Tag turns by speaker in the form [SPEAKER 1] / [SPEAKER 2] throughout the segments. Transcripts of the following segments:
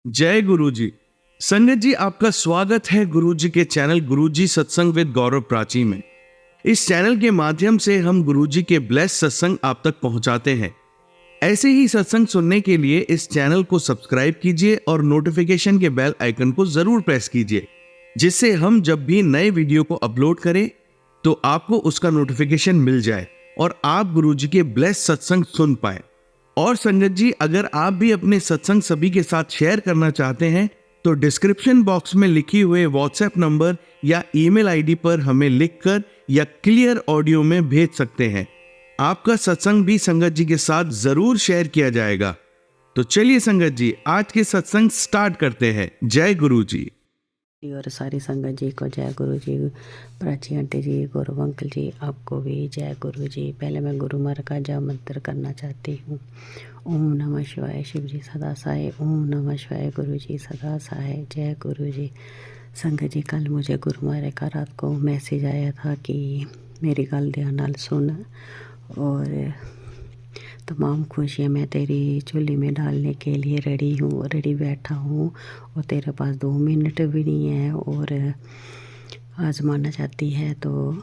[SPEAKER 1] जय गुरु जी। संगत जी, आपका स्वागत है गुरु जी के चैनल गुरु जी सत्संग विद गौरव प्राची में। इस चैनल के माध्यम से हम गुरु जी के ब्लेस सत्संग आप तक पहुंचाते हैं। ऐसे ही सत्संग सुनने के लिए इस चैनल को सब्सक्राइब कीजिए और नोटिफिकेशन के बेल आइकन को जरूर प्रेस कीजिए, जिससे हम जब भी नए वीडियो को अपलोड करें तो आपको उसका नोटिफिकेशन मिल जाए और आप गुरु जी के ब्लेस सत्संग सुन पाए। और संगत जी, अगर आप भी अपने सत्संग सभी के साथ शेयर करना चाहते हैं तो डिस्क्रिप्शन बॉक्स में लिखी हुए व्हाट्सएप नंबर या ईमेल आईडी पर हमें लिखकर या क्लियर ऑडियो में भेज सकते हैं। आपका सत्संग भी संगत जी के साथ जरूर शेयर किया जाएगा। तो चलिए संगत जी, आज के सत्संग स्टार्ट करते हैं। जय गुरु जी।
[SPEAKER 2] और सारी संगत जी को जय गुरु जी। प्राची आंटी जी, गौरव अंकल जी, आपको भी जय गुरु जी। पहले मैं गुरु मार का जय मंत्र करना चाहती हूँ। ओम नमः शिवाय शिव जी सदा सहाय, ओम नमः शिवाय गुरु जी सदा सहाय, जय गुरु जी। संगत जी, कल मुझे गुरु मारे का रात को मैसेज आया था कि मेरी गल ध्यान नाल सुन और तमाम खुशियाँ मैं तेरी झोली में डालने के लिए रेडी बैठा हूँ और तेरे पास 2 मिनट भी नहीं है और आजमाना चाहती है तो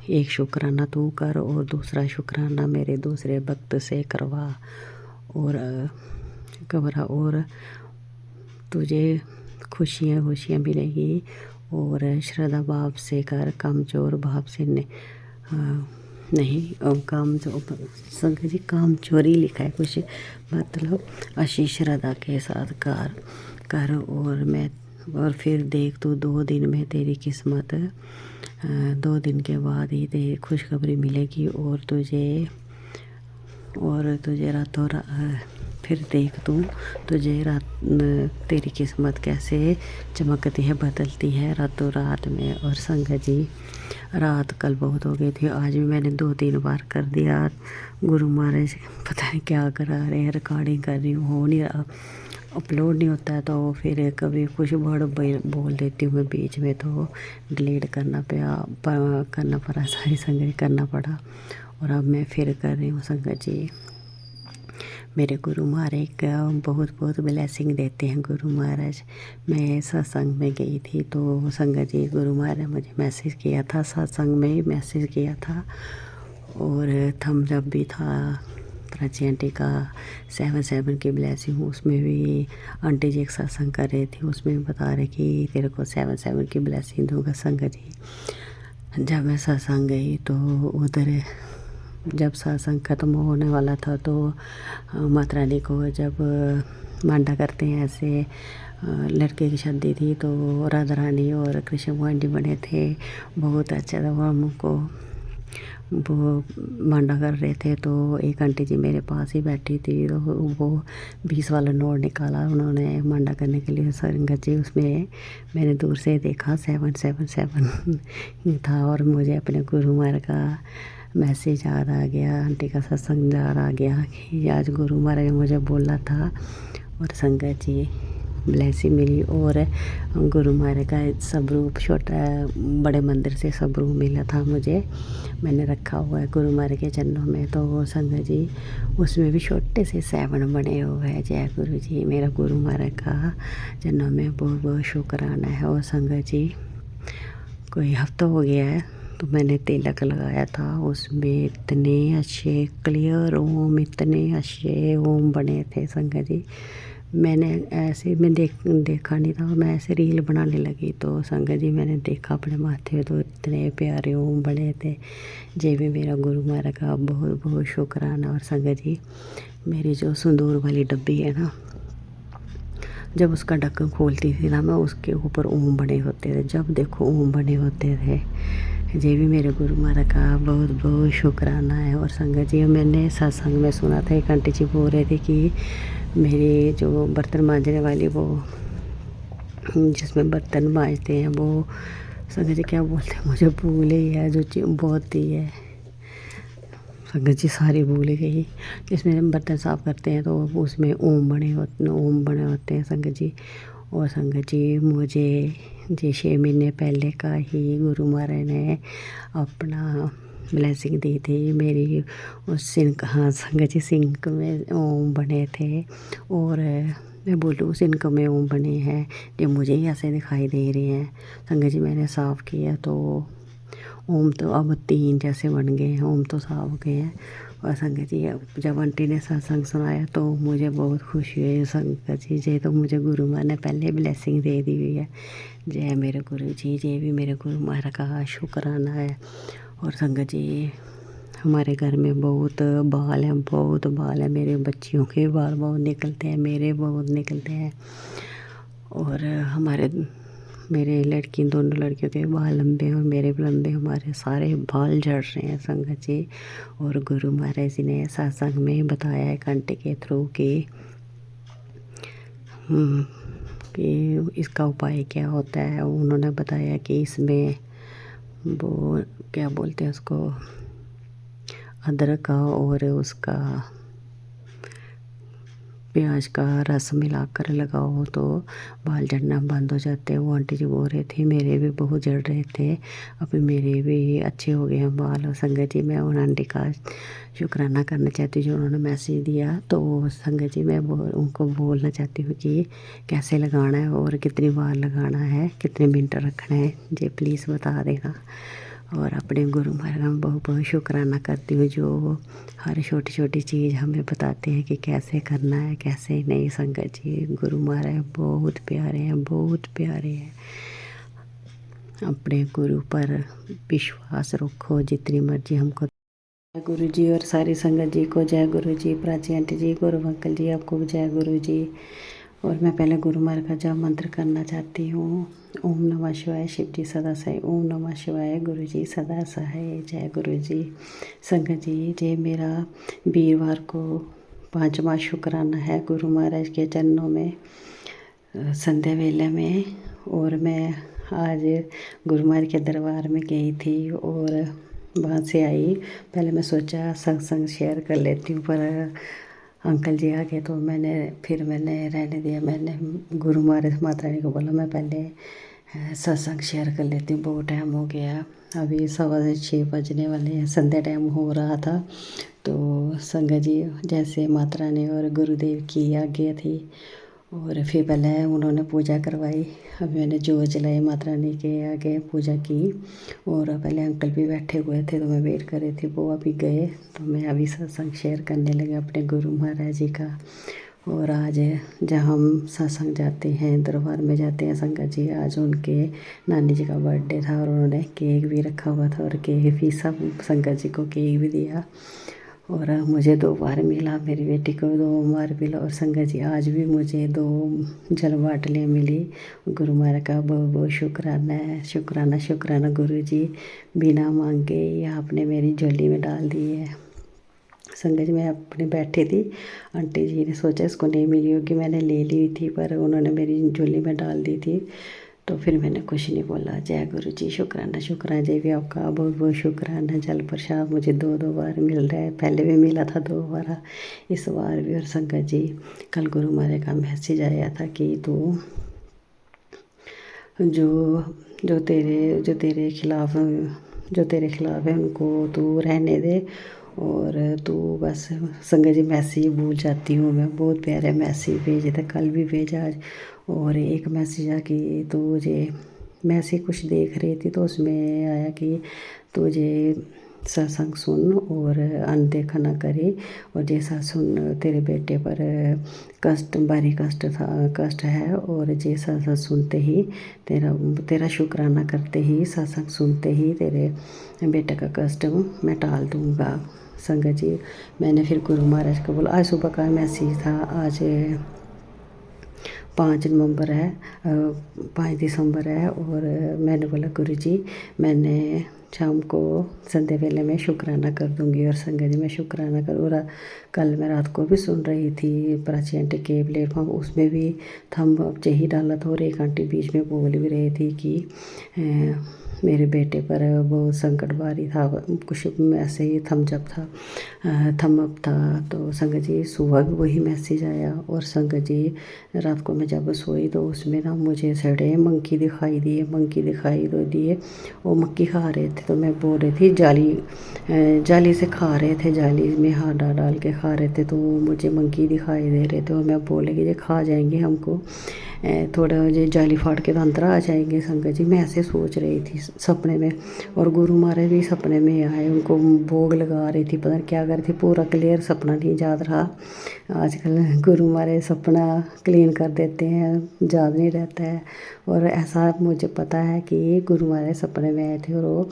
[SPEAKER 2] एक शुक्राना तू कर और दूसरा शुक्राना मेरे दूसरे भक्त से करवा और तुझे खुशियाँ मिलेगी और श्रद्धा भाव से कर, कमजोर भाव से नहीं। काम जो संगत जी, काम चोरी लिखा है कुछ, मतलब अच्छी श्रद्धा के साथ कर और फिर देख तू 2 दिन में तेरी किस्मत 2 दिन के बाद ही तेरी खुशखबरी मिलेगी और तुझे रातों फिर देख तुझे तेरी किस्मत कैसे चमकती है, बदलती है रातों रात में। और संगत जी, रात कल बहुत हो गई थी, आज भी मैंने 2-3 बार कर दिया। गुरु महाराज पता नहीं क्या करा रहे हैं, रिकॉर्डिंग कर रही हूँ, हो नहीं रहा, अपलोड नहीं होता है तो फिर कभी कुछ वर्ड बोल देती हूँ मैं बीच में तो डिलीट करना पड़ा, सारी संगत करना पड़ा। और अब मैं फिर कर रही हूँ। संगत जी, मेरे गुरु महाराज का बहुत बहुत ब्लेसिंग देते हैं गुरु महाराज। मैं सत्संग में गई थी तो संगत जी, गुरु महाराज मुझे मैसेज किया था, सत्संग में ही मैसेज किया था और थम्स अप भी था। प्राची आंटी का 7-7 की ब्लेसिंग, उसमें भी आंटी जी एक सत्संग कर रही थी, उसमें भी बता रहे कि तेरे को 7-7 की ब्लेसिंग दूंगा। संगत जी, जब मैं सत्संग गई तो उधर जब सत्संग ख़त्म होने वाला था तो माता रानी को जब मांडा करते हैं ऐसे लड़के की शादी थी तो राधा रानी और कृष्ण भगवान जी बने थे, बहुत अच्छा था। वो हमको वो मांडा कर रहे थे तो एक आंटी जी मेरे पास ही बैठी थी तो वो 20 वाला नोट निकाला उन्होंने मांडा करने के लिए। संगत जी, उसमें मैंने दूर से देखा 777 था और मुझे अपने गुरु महाराज का मैसेज याद आ गया, आंटी का सत्संग याद आ गया कि आज गुरु महाराज ने मुझे बोला था। और संगत जी, ब्लेसिंग मिली और गुरु महाराज का स्वरूप छोटा बड़े मंदिर से स्वरूप मिला था मुझे, मैंने रखा हुआ है गुरु महाराज के चरणों में। तो वो संगत जी, उसमें भी छोटे से 7 बने हुए हैं। जय गुरु जी, मेरा गुरु महाराज का चरणों में बहुत बहुत शुक्राना है। और संगत जी, कोई हफ्ता हो गया है तो मैंने तिलक लगाया था, उसमें इतने अच्छे क्लियर ओम, इतने अच्छे ओम बने थे। संगत जी, मैंने ऐसे में देखा नहीं था, मैं ऐसे रील बनाने लगी तो संगत जी मैंने देखा अपने माथे तो इतने प्यारे ओम बने थे। जे भी मेरा गुरु महाराज का बहुत बहुत शुक्राना। और संगत जी, मेरी जो सिंदूर वाली डब्बी है ना, जब उसका ढक्कन खोलती थी ना मैं, उसके ऊपर ओम बने होते थे, जब देखो ओम बने होते थे। ये भी मेरे गुरु महाराज का बहुत बहुत शुक्राना है। और संगत जी, मैंने सत्संग में सुना था, एक आंटी जी बोल रहे थे कि मेरी जो बर्तन मांजने वाली वो जिसमें बर्तन मांजते हैं वो, संगत जी क्या बोलते हैं मुझे भूल ही है, जो बोलती है संगत जी, सारी भूल गई। जिसमें बर्तन साफ़ करते हैं तो उसमें ओम बने होते हैं संगत जी। और संगत जी, मुझे 6 महीने पहले का ही गुरु महाराज ने अपना ब्लेसिंग दी थी मेरी उस सिंक, हाँ संगत जी, सिंक में ओम बने थे और मैं बोलूँ उस इनकम में ओम बने हैं, जो मुझे ही ऐसे दिखाई दे रहे हैं। संगत जी मैंने साफ़ किया तो ओम तो अब 3 जैसे बन गए हैं, ओम तो साफ हो गए हैं। और संगत जी जब आंटी ने सत्संग सुनाया तो मुझे बहुत खुशी हुई। संगत जी जे तो मुझे गुरु माँ ने पहले ब्लेसिंग दे दी हुई है। जय मेरे गुरु जी, जे भी मेरे गुरु महाराज का शुक्राना है। और संगत जी हमारे घर में बहुत बाल हैं, बहुत बाल हैं। मेरे बच्चियों के बाल बहुत निकलते हैं, मेरे बहुत निकलते हैं। और मेरे लड़की दोनों लड़कियों के बाल लंबे हैं और मेरे भी लंबे, हमारे सारे बाल झड़ रहे हैं संगत जी। और गुरु महाराज जी ने सत्संग में बताया है आंटी के थ्रू कि इसका उपाय क्या होता है। उन्होंने बताया कि इसमें वो क्या बोलते हैं उसको, अदरक का और उसका प्याज का रस मिलाकर लगाओ तो बाल झड़ना बंद हो जाते हैं। वो आंटी जी बोल रहे थे मेरे भी बहुत झड़ रहे थे, अभी मेरे भी अच्छे हो गए हैं बाल। और संगत जी मैं उन आंटी का शुक्राना करना चाहती हूँ जो उन्होंने मैसेज दिया। तो संगत जी मैं उनको बोलना चाहती हूँ कि कैसे लगाना है और कितनी बार लगाना है, कितने मिनट रखना है, जी प्लीज़ बता देना। और अपने गुरु महाराज का बहुत बहुत शुक्राना करती हूँ जो हर छोटी छोटी चीज़ हमें बताते हैं कि कैसे करना है कैसे नहीं। संगत जी गुरु महाराज बहुत प्यारे हैं, बहुत प्यारे हैं। अपने गुरु पर विश्वास रखो जितनी मर्जी हमको। जय गुरु जी और सारी संगत जी को जय गुरु जी। प्राची आंटी जी, गुरु अंकल जी, आपको जय गुरु जी। और मैं पहले गुरु महाराज का जाप मंत्र करना चाहती हूँ। ओम नमः शिवाय, शिव जी सदा सहाय। ओम नमः शिवाय, गुरु जी सदा सहाय। जय गुरु जी। संगत जी जे मेरा वीरवार को 5वां शुक्राना है गुरु महाराज के चरणों में संध्या वेला में। और मैं आज गुरु महाराज के दरबार में गई थी और वहाँ से आई। पहले मैं सोचा सत्संग शेयर कर लेती हूँ पर अंकल जी आ गए तो मैंने रहने दिया। मैंने गुरु महाराज माता रानी को बोला मैं पहले सत्संग शेयर कर लेती हूँ, बहुत टाइम हो गया। अभी 6:15 बजने वाले हैं, संध्या टाइम हो रहा था। तो संगत जी जैसे माता रानी और गुरुदेव की आज्ञा थी और फिर पहले उन्होंने पूजा करवाई। अभी मैंने जोत जलाई, माता रानी के आगे पूजा की। और पहले अंकल भी बैठे हुए थे तो मैं वेट कर रही थी, वो अभी गए तो मैं अभी सत्संग शेयर करने लगी अपने गुरु महाराज जी का। और आज जहाँ हम सत्संग जाते हैं, दरबार में जाते हैं संगत जी, आज उनके नानी जी का बर्थडे था और उन्होंने केक भी रखा हुआ था और केक भी सब संगत जी को केक भी दिया। और मुझे 2 बार मिला, मेरी बेटी को 2 बार मिला। और संगत जी आज भी मुझे 2 जल बाटलियाँ मिली। गुरु महाराज का बहुत बहुत शुक्राना है, शुक्राना शुक्राना गुरु जी। बिना मांगे ये आपने मेरी झोली में डाल दी है। संगत जी मैं अपने बैठी थी, आंटी जी ने सोचा इसको नहीं मिली होगी, मैंने ले ली थी पर उन्होंने मेरी झोली में डाल दी थी। तो फिर मैंने कुछ नहीं बोला। जय गुरु जी, शुक्राना शुक्राना। जय भी आपका बहुत बहुत शुक्राना। जल प्रसाद मुझे 2 बार मिल रहा है, पहले भी मिला था 2 बार, इस बार भी। और संगत जी कल गुरु महाराज का मैसेज आया था कि तू जो तेरे खिलाफ है उनको तू रहने दे और तू बस। संगत जी मैसेज भूल जाती हूँ मैं, बहुत प्यारे मैसेज भेजे थे, कल भी भेजा आज। और एक मैसेज आ कि तुझे, मैं ऐसे कुछ देख रही थी तो उसमें आया कि तुझे सत्संग सुन और अनदेखा ना करे। और जैसा सुन तेरे बेटे पर भारी कष्ट है और जैसा सुनते ही तेरा शुक्राना करते ही, सत्संग सुनते ही तेरे बेटे का कष्ट मैं टाल दूँगा। संगत जी मैंने फिर गुरु महाराज को बोला, आज सुबह का मैसेज था, आज 5 दिसंबर है। और मैंने बोला गुरु जी मैंने शाम को संध्या वेले में शुक्राना कर दूंगी। और संगत जी मैं शुक्राना करूँ। कल मैं रात को भी सुन रही थी प्राची आंटी के प्लेटफॉर्म, उसमें भी थंब अप ही डाला था और एक आंटी बीच में बोल भी रही थी कि मेरे बेटे पर बहुत संकट भारी था, कुछ ऐसे ही थम्स अप था, थम अप था। तो संगत जी सुबह भी वही मैसेज आया, और संगत जी रात को मैं जब सोई तो उसमें ना मुझे सड़े मंकी दिखाई दिए, मंकी दिखाई दो दिए। वो मक्की खा रहे थे, तो मैं बोल रही थी जाली से खा रहे थे, जाली में हाथ डाल डाल के खा रहे थे, तो मुझे मंकी दिखाई दे रहे थे। और मैं बोले कि ये खा जाएंगे हमको, थोड़ा ये जाली फाड़ के तो अंदर आ जाएंगे। संगत जी मैं ऐसे सोच रही थी सपने में, और गुरु महाराज भी सपने में आए, उनको भोग लगा रही थी, पता नहीं क्या कर रही थी, पूरा क्लियर सपना नहीं याद रहा। आजकल गुरु महाराज सपना क्लीन कर देते हैं, याद नहीं रहता है। और ऐसा मुझे पता है कि गुरु महाराज सपने में आए थे, और वो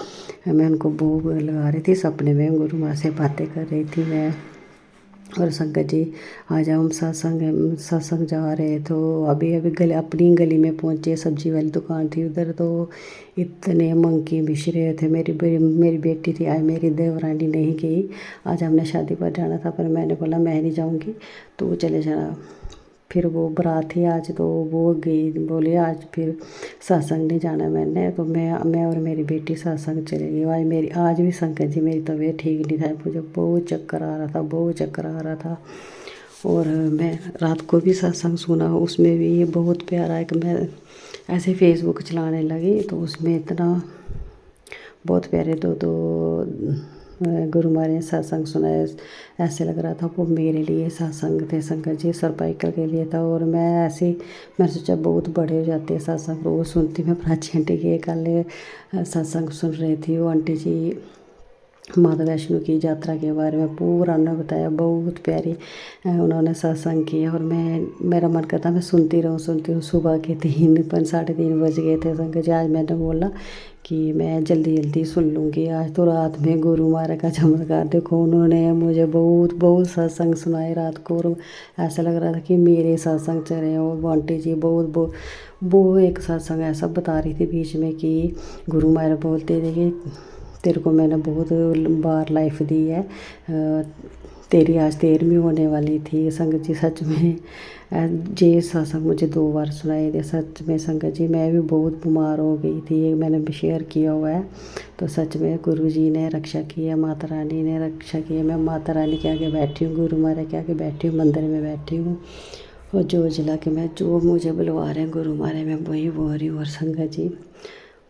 [SPEAKER 2] मैं उनको भोग लगा रही थी सपने में, गुरु महाराज से बातें कर रही थी मैं। और संगत जी आज हम सत्संग जा रहे, तो अभी अभी अपनी गली में पहुँचे, सब्जी वाली दुकान थी उधर, तो इतने मंकी बिछ रहे थे। मेरी बेटी थी, आज मेरी देवरानी नहीं गई, आज हमने शादी पर जाना था, पर मैंने बोला मैं नहीं जाऊँगी, तो वो चले जाना। फिर वो बारात थी आज, तो वो गई, बोली आज फिर सत्संग नहीं जाना मैंने, तो मैं और मेरी बेटी सत्संग चले गई। आज भी संगत जी मेरी तबीयत ठीक नहीं था, मुझे बहुत चक्कर आ रहा था, बहुत चक्कर आ रहा था। और मैं रात को भी सत्संग सुना, उसमें भी ये बहुत प्यारा है कि मैं ऐसे फेसबुक चलाने लगी, तो उसमें इतना बहुत प्यारे दो दो गुरु महाराज ने सत्संग सुनाया। ऐसे लग रहा था वो मेरे लिए सत्संग थे, संगत जी सर्वाइकल के लिए था। और मैं ऐसे मैंने सोचा बहुत बड़े हो जाते हैं सत्संग, रोज़ सुनती मैं प्राची आंटी के कल सत्संग सुन रही थी। वो आंटी जी माता वैष्णो की यात्रा के बारे में पूरा उन्होंने बताया, बहुत प्यारी उन्होंने सत्संग किया। और मेरा मन करता मैं सुनती रहूँ। सुबह के 3 5 3:30 बज गए थे संगत जी। आज मैंने बोला कि मैं जल्दी जल्दी सुन लूँगी। आज तो रात में गुरु महाराज का चमत्कार देखो, उन्होंने मुझे बहुत बहुत सत्संग सुनाए रात को, और ऐसा लग रहा था कि मेरे सत्संग चल रहे हो। वो आंटी जी वो एक सत्संग ऐसा बता रही थी बीच में कि गुरु महाराज बोलते थे कि तेरे को मैंने बहुत बार लाइफ दी है, तेरी आज 13वीं होने वाली थी। संगत जी सच में ये सत्संग मुझे 2 बार सुनाई दे। सच में संगत जी मैं भी बहुत बीमार हो गई थी, ये मैंने भी शेयर किया हुआ है। तो सच में गुरु जी ने रक्षा की है, माता रानी ने रक्षा की है। मैं माता रानी के आगे बैठी हूँ, गुरु महाराज के आगे बैठी हूँ, मंदिर में बैठी हूँ, और जो जिला के मैं जो मुझे बुलवा रहे हैं गुरु महाराज मैं वही बोल रही हूँ। और संगत जी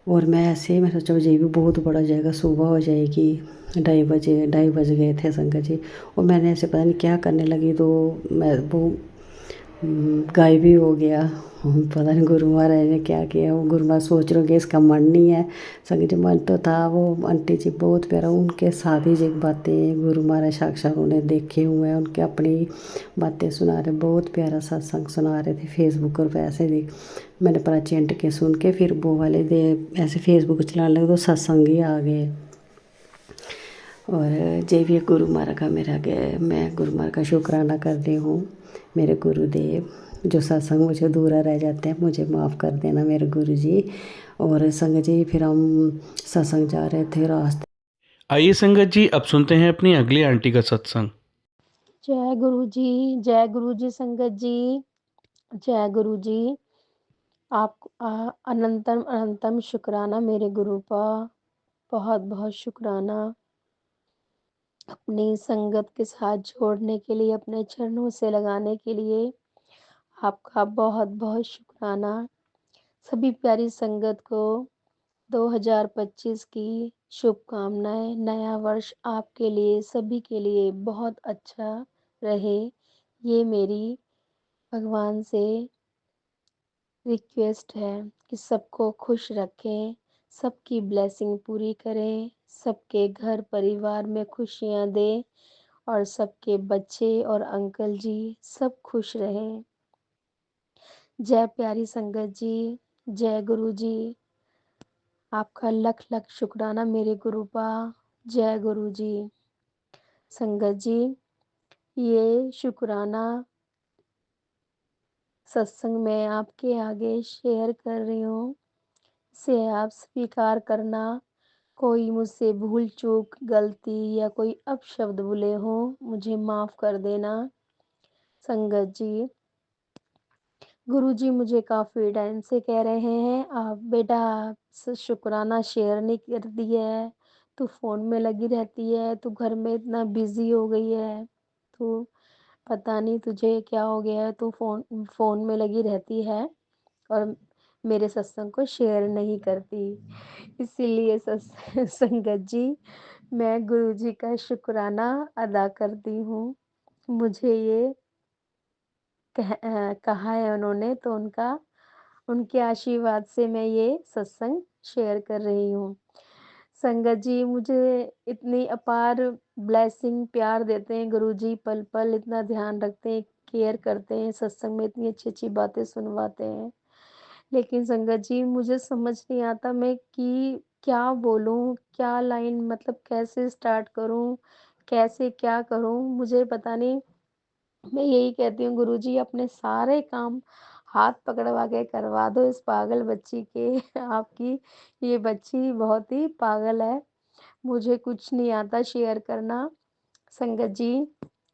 [SPEAKER 2] और मैं ऐसे ही मैं सोचा ये भी बहुत बड़ा जाएगा, सुबह हो जाएगी, 2:30 बज गए थे संगत जी। और मैंने ऐसे पता नहीं क्या करने लगी, तो मैं वो गायब ही हो गया। पता नहीं गुरु महाराज ने क्या किया, वो गुरु महाराज सोच रहे होंगे इसका मन नहीं है। संगत जी मन तो था। वो आंटी जी बहुत प्यारा, उनके साथ ही जो बातें गुरु महाराज साक्षात उन्हें देखे हुए हैं, उनके अपनी बातें सुना रहे, बहुत प्यारा सत्संग सुना रहे थे फेसबुक पर। वैसे देख मैंने प्राची आंटी के सुन के फिर वो वाले दे ऐसे फेसबुक चलाने लगे, तो सत्संग ही आ गए। और जय भी गुरु महाराज का मेरा गए, मैं गुरु महाराज का शुक्राना कर रही हूँ। मेरे गुरुदेव जो सत्संग मुझे अधूरा रह जाते हैं, मुझे माफ़ कर देना मेरे गुरु जी। और संगत जी फिर हम सत्संग जा रहे थे, रास्ते
[SPEAKER 1] आइए संगत जी अब सुनते हैं अपनी अगली आंटी का सत्संग।
[SPEAKER 3] जय गुरु जी, जय गुरु जी संगत जी, जय गुरु जी। आप अनंतम अनंतम शुक्राना मेरे गुरु का, बहुत बहुत शुक्राना अपनी संगत के साथ जोड़ने के लिए, अपने चरणों से लगाने के लिए आपका बहुत बहुत शुक्राना। सभी प्यारी संगत को 2025 की शुभकामनाएं। नया वर्ष आपके लिए सभी के लिए बहुत अच्छा रहे, ये मेरी भगवान से रिक्वेस्ट है कि सबको खुश रखें, सबकी ब्लेसिंग पूरी करें, सबके घर परिवार में खुशियां दें, और सबके बच्चे और अंकल जी सब खुश रहें। जय प्यारी संगत जी, जय गुरु जी। आपका लख लख शुक्राना मेरे गुरु पा। जय गुरु जी। संगत जी ये शुक्राना सत्संग में आपके आगे शेयर कर रही हूँ, इसे आप स्वीकार करना। कोई मुझसे भूल चूक गलती या कोई अपशब्द बोले हो, मुझे माफ़ कर देना। संगत जी गुरुजी मुझे काफ़ी टाइम से कह रहे हैं, बेटा शुक्राना शेयर नहीं करती है, तू फ़ोन में लगी रहती है, तू घर में इतना बिज़ी हो गई है, तू पता नहीं तुझे क्या हो गया है, तू फ़ोन में लगी रहती है और मेरे सत्संग को शेयर नहीं करती। इसीलिए संगत जी, मैं गुरुजी का शुक्राना अदा करती हूँ। मुझे ये कहा है उन्होंने, तो उनके आशीर्वाद से मैं ये सत्संग शेयर कर रही हूँ। संगत जी मुझे इतनी अपार ब्लेसिंग प्यार देते हैं गुरुजी, पल-पल इतना ध्यान रखते हैं, केयर करते हैं, सत्संग में इतनी अच्छी-अच्छी बातें सुनवाते हैं। लेकिन संगत जी मुझे समझ नहीं आता मैं कि क्या बोलूँ? क्या लाइन मतलब कैसे स्टार्ट करूँ? कैसे क्या करूँ? मुझे पता नहीं। मैं यही कहती हूँ गुरुजी अपने सारे काम हाथ पकड़वा के करवा दो इस पागल बच्ची के। आपकी ये बच्ची बहुत ही पागल है। मुझे कुछ नहीं आता शेयर करना। संगत जी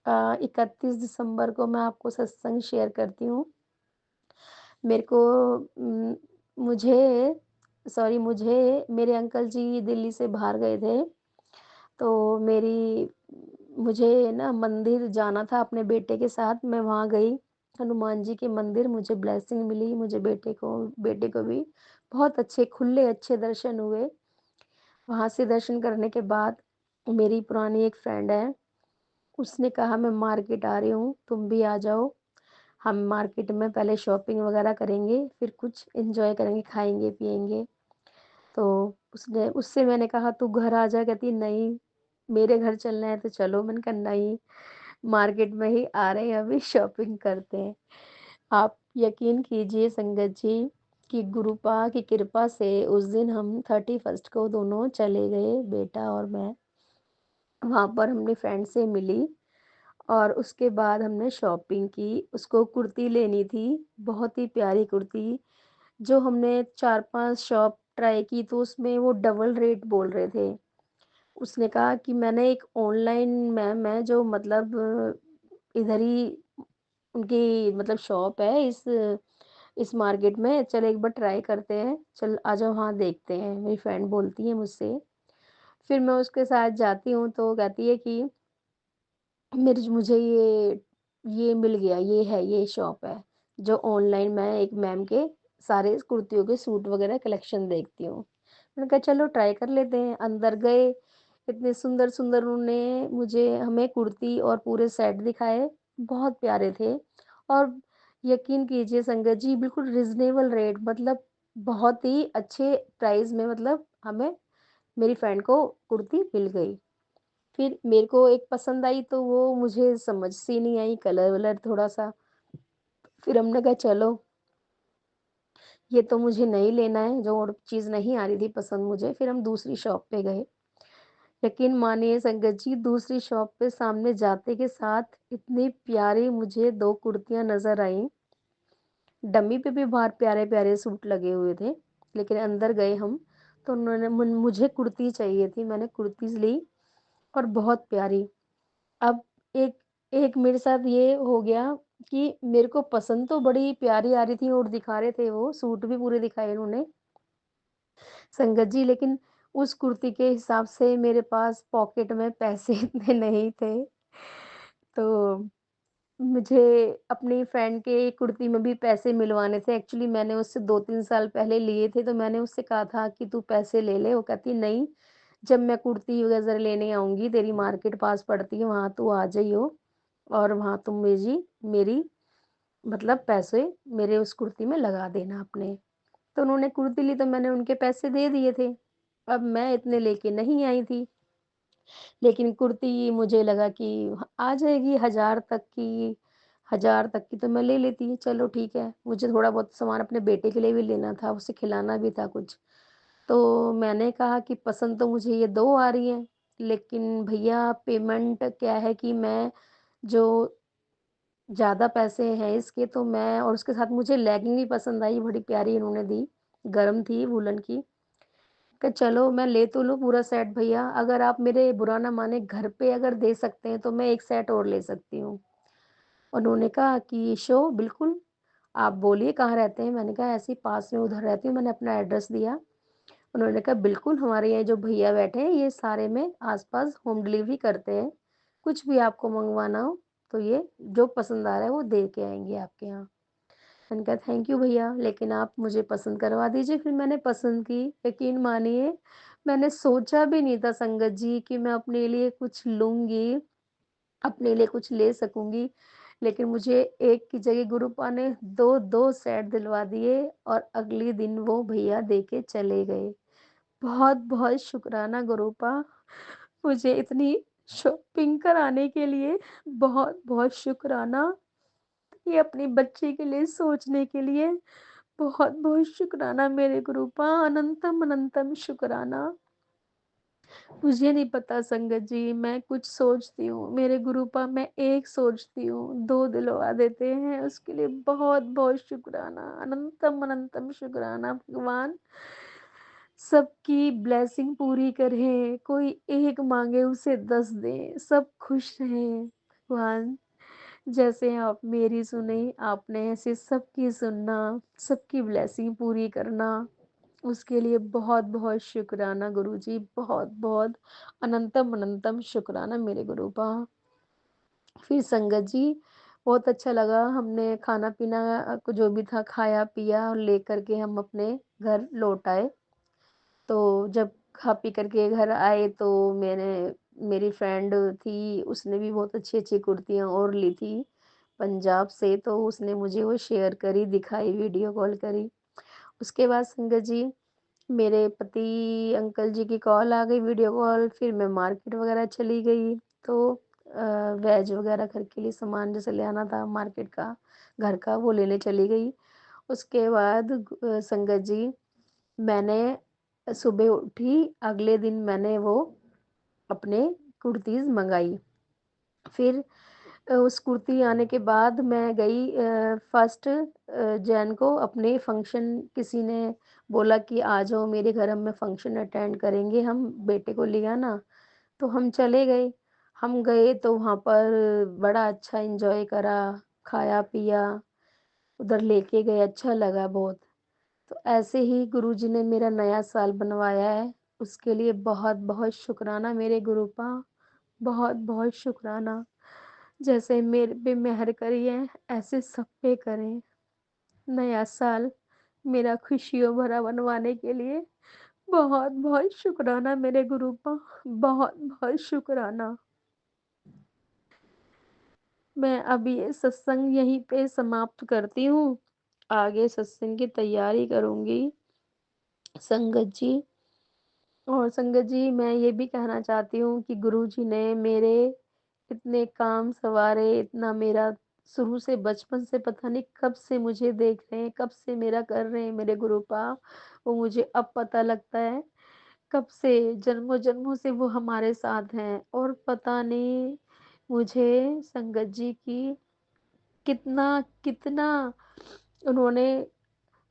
[SPEAKER 3] 31 दिसंबर को मैं आपको सत्संग शेयर करती हूँ। मेरे को उम, मुझे मुझे मेरे अंकल जी दिल्ली से बाहर गए थे, तो मुझे ना मंदिर जाना था अपने बेटे के साथ, मैं वहाँ गई, हनुमान जी के मंदिर मुझे ब्लेसिंग मिली, मुझे बेटे को भी बहुत अच्छे खुले अच्छे दर्शन हुए। वहाँ से दर्शन करने के बाद मेरी पुरानी एक फ्रेंड है, उसने कहा मैं मार्केट आ रही हूँ, तुम भी आ जाओ। हम मार्केट में पहले शॉपिंग वगैरह करेंगे, फिर कुछ एन्जॉय करेंगे, खाएँगे-पिएँगे। तो उसने उससे मैंने कहा तू घर आ जा, कहती नहीं, मेरे घर चलना है तो चलो। मैंने कहा नहीं, मार्केट में ही आ रहे हैं अभी शॉपिंग करते हैं। आप यकीन कीजिए संगत जी कि गुरुपा की कृपा से उस दिन हम 31st को दोनों चले गए, बेटा और मैं। वहाँ पर हमने फ्रेंड से मिली और उसके बाद हमने शॉपिंग की। उसको कुर्ती लेनी थी, बहुत ही प्यारी कुर्ती। जो हमने 4-5 शॉप ट्राई की तो उसमें वो डबल रेट बोल रहे थे। उसने कहा कि मैंने एक ऑनलाइन मैम है जो मतलब इधर ही उनकी मतलब शॉप है इस मार्केट में, चल एक बार ट्राई करते हैं, चल आ जाओ हाँ देखते हैं, मेरी फ्रेंड बोलती है मुझसे। फिर मैं उसके साथ जाती हूँ तो कहती है कि मुझे ये मिल गया, ये शॉप है, जो ऑनलाइन मैं एक मैम के सारे कुर्तियों के सूट वगैरह कलेक्शन देखती हूँ। मैंने कहा चलो ट्राई कर लेते हैं। अंदर गए, इतने सुंदर-सुंदर उन्होंने मुझे हमें कुर्ती और पूरे सेट दिखाए, बहुत प्यारे थे। और यकीन कीजिए संगत जी बिल्कुल रीज़नेबल रेट, मतलब बहुत ही अच्छे प्राइस में, मतलब हमें मेरी फ्रेंड को कुर्ती मिल गई। फिर मेरे को एक पसंद आई तो वो मुझे समझ सी नहीं आई, कलर-वलर थोड़ा-सा। फिर हमने कहा चलो, ये तो मुझे नहीं लेना है, जो और चीज़ नहीं आ रही थी पसंद मुझे। फिर हम दूसरी शॉप पे गए। यकीन मानिए संगत जी दूसरी शॉप पे सामने जाते के साथ इतनी प्यारी मुझे 2 कुर्तियाँ नज़र आईं। डमी पे भी बाहर प्यारे-प्यारे सूट लगे हुए थे। लेकिन अंदर गए हम, तो उन्होंने मुझे कुर्ती चाहिए थी, मैंने कुर्तीज़ ली और बहुत प्यारी। अब एक एक मेरे साथ ये हो गया कि मेरे को पसंद तो बड़ी प्यारी आ रही थी और दिखा रहे थे वो, सूट भी पूरे दिखाए उन्होंने, संगत जी, लेकिन उस कुर्ती के हिसाब से मेरे पास पॉकेट में पैसे इतने नहीं थे। तो मुझे अपनी फ्रेंड के कुर्ती में भी पैसे मिलवाने थे। एक्चुअली मैंने उससे 2-3 साल पहले लिए थे, तो मैंने उससे कहा था कि तू पैसे ले ले। वो कहती नहीं, जब मैं कुर्ती वगैरह लेने आऊँगी, तेरी मार्केट पास पड़ती है, वहाँ तू आ जाइयो और वहाँ तुम मेरी मतलब पैसे मेरे उस कुर्ती में लगा देना अपने। तो उन्होंने कुर्ती ली तो मैंने उनके पैसे दे दिए थे। अब मैं इतने लेके नहीं आई थी। लेकिन कुर्ती मुझे लगा कि आ जाएगी 1000 तक की तो मैं ले लेती। चलो ठीक है, मुझे थोड़ा बहुत सामान अपने बेटे के लिए भी लेना था, उसे खिलाना भी था कुछ। तो मैंने कहा कि पसंद तो मुझे ये 2 आ रही हैं, लेकिन भैया पेमेंट क्या है कि मैं जो ज़्यादा पैसे हैं इसके, तो मैं और उसके साथ मुझे लेगिंग भी पसंद आई, बड़ी प्यारी इन्होंने दी, गरम थी वूलन की। कि चलो मैं ले तो लूँ पूरा सेट भैया, अगर आप मेरे बुरा ना माने घर पे अगर दे सकते हैं तो मैं 1 सेट और ले सकती हूँ। उन्होंने कहा कि शो बिल्कुल, आप बोलिए कहाँ रहते हैं? मैंने कहा ऐसे ही पास में उधर रहती हूँ, मैंने अपना एड्रेस दिया। उन्होंने कहा बिल्कुल हमारे यहाँ जो भैया बैठे हैं ये सारे में आस-पास होम डिलीवरी करते हैं। कुछ भी आपको मँगवाना हो तो ये जो पसंद आ रहा है वो दे के आएँगे आपके यहाँ। मैंने कहा थैंक यू भैया, लेकिन आप मुझे पसंद करवा दीजिए। फिर मैंने पसंद की, यकीन मानिए मैंने सोचा भी नहीं था संगत जी कि मैं अपने लिए कुछ लूँगी, अपने लिए कुछ ले सकूँगी। लेकिन मुझे एक की जगह गुरुपा ने 2-2 सेट दिलवा दिए और अगले दिन वो भैया दे के चले गए। बहुत-बहुत शुक्राना गुरुपा, मुझे इतनी शॉपिंग कराने के लिए बहुत-बहुत शुक्राना। ये अपनी बच्ची के लिए सोचने के लिए बहुत-बहुत शुक्राना मेरे गुरुपा, अनंतम अनंतम शुक्राना। मुझे नहीं पता संगत जी, मैं कुछ सोचती हूँ, मेरे गुरुपा मैं एक सोचती हूँ, 2 दिलवा देते हैं, उसके लिए बहुत-बहुत शुक्राना, अनंतम अनंतम शुक्राना भगवान। सबकी ब्लेसिंग पूरी करें, कोई एक माँगे उसे 10 दें, सब खुश रहें भगवान। जैसे आप मेरी सुनी, आपने ऐसे सबकी सुनना, सबकी ब्लेसिंग पूरी करना, उसके लिए बहुत-बहुत शुक्राना गुरुजी, बहुत-बहुत अनंतम अनंतम शुक्राना मेरे गुरुपा। फिर संगत जी, बहुत अच्छा लगा, हमने खाना-पीना जो भी था खाया-पिया और लेकर के हम अपने घर लौट आए। तो जब खा पी कर के घर आए तो मैंने मेरी फ्रेंड थी, उसने भी बहुत अच्छी-अच्छी कुर्तियाँ और ली थी पंजाब से, तो उसने मुझे वो शेयर करी, दिखाई, वीडियो कॉल करी। उसके बाद संगत जी, मेरे पति अंकल जी की कॉल आ गई, वीडियो कॉल, फिर मैं मार्केट वगैरह चली गई। तो वेज वगैरह घर के लिए सामान जैसे ले आना था मार्केट का, घर का, वो लेने चली गई। उसके बाद संगत जी, मैंने सुबह उठी, अगले दिन मैंने वो अपने कुर्तीज़ मँगाई। फिर उस कुर्ती आने के बाद मैं गई फर्स्ट जैन को अपने फंक्शन, किसी ने बोला कि आ जाओ मेरे घर, हम में फंक्शन अटेंड करेंगे, हम बेटे को ले आना। तो हम चले गए। हम गए तो वहाँ पर बड़ा अच्छा एन्जॉय करा, खाया-पिया, उधर लेके गए, अच्छा लगा बहुत। तो ऐसे ही गुरुजी ने मेरा नया साल बनवाया है, उसके लिए बहुत-बहुत शुक्राना मेरे गुरुपा, बहुत-बहुत शुक्राना। जैसे मेरे पे मेहर करी है, ऐसे सब पे करें। नया साल मेरा खुशियों भरा बनवाने के लिए बहुत-बहुत शुक्राना मेरे गुरुपा, बहुत-बहुत शुक्राना। मैं अब ये सत्संग यहीं पे समाप्त करती हूँ। आगे सत्संग की तैयारी करूँगी। संगत जी, और संगत जी, मैं ये भी कहना चाहती हूँ कि गुरुजी ने मेरे इतने काम सवारे, इतना मेरा शुरू से बचपन से पता नहीं कब से मुझे देख रहे हैं, कब से मेरा कर रहे हैं मेरे गुरुपा, वो मुझे अब पता लगता है। कब से जन्मों-जन्मों से वो हमारे साथ हैं और पता नहीं मुझे संगत जी की कितना, कितना उन्होंने,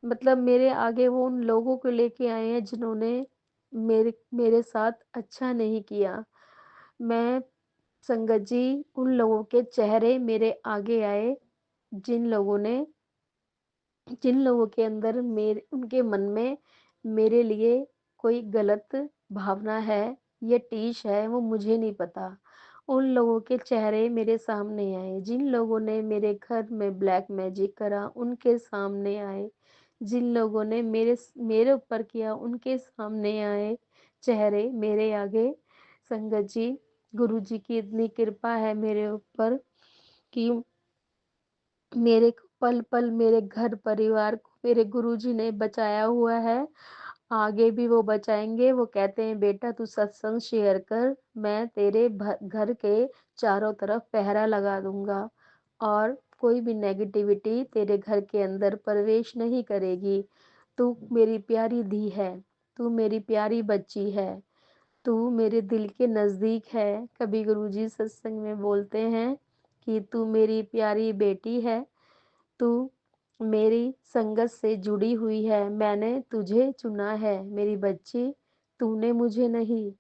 [SPEAKER 3] मतलब मेरे आगे वो उन लोगों को लेके आए हैं जिन्होंने मेरे मेरे साथ अच्छा नहीं किया। मैं संगत जी, उन लोगों के चेहरे मेरे आगे आए, जिन लोगों ने, जिन लोगों के अंदर मेरे, उनके मन में मेरे लिए कोई गलत भावना है या टीश है, वो मुझे नहीं पता। उन लोगों के चेहरे मेरे सामने आए, जिन लोगों ने मेरे घर में ब्लैक मैजिक करा, उनके सामने आए। जिन लोगों ने मेरे ऊपर किया, उनके सामने आए चेहरे मेरे आगे। संगत जी, गुरुजी की इतनी कृपा है मेरे ऊपर कि मेरे को पल-पल मेरे घर परिवार को मेरे गुरुजी ने बचाया हुआ है, आगे भी वो बचाएँगे। वो कहते हैं बेटा तू सत्संग शेयर कर, मैं तेरे घर के चारों तरफ पहरा लगा दूँगा और कोई भी नेगेटिविटी तेरे घर के अंदर प्रवेश नहीं करेगी। तू मेरी प्यारी धी है, तू मेरी प्यारी बच्ची है, तू मेरे दिल के नज़दीक है। कभी गुरुजी सत्संग में बोलते हैं कि तू मेरी प्यारी बेटी है, तू मेरी संगत से जुड़ी हुई है, मैंने तुझे चुना है मेरी बच्ची, तूने मुझे नहीं,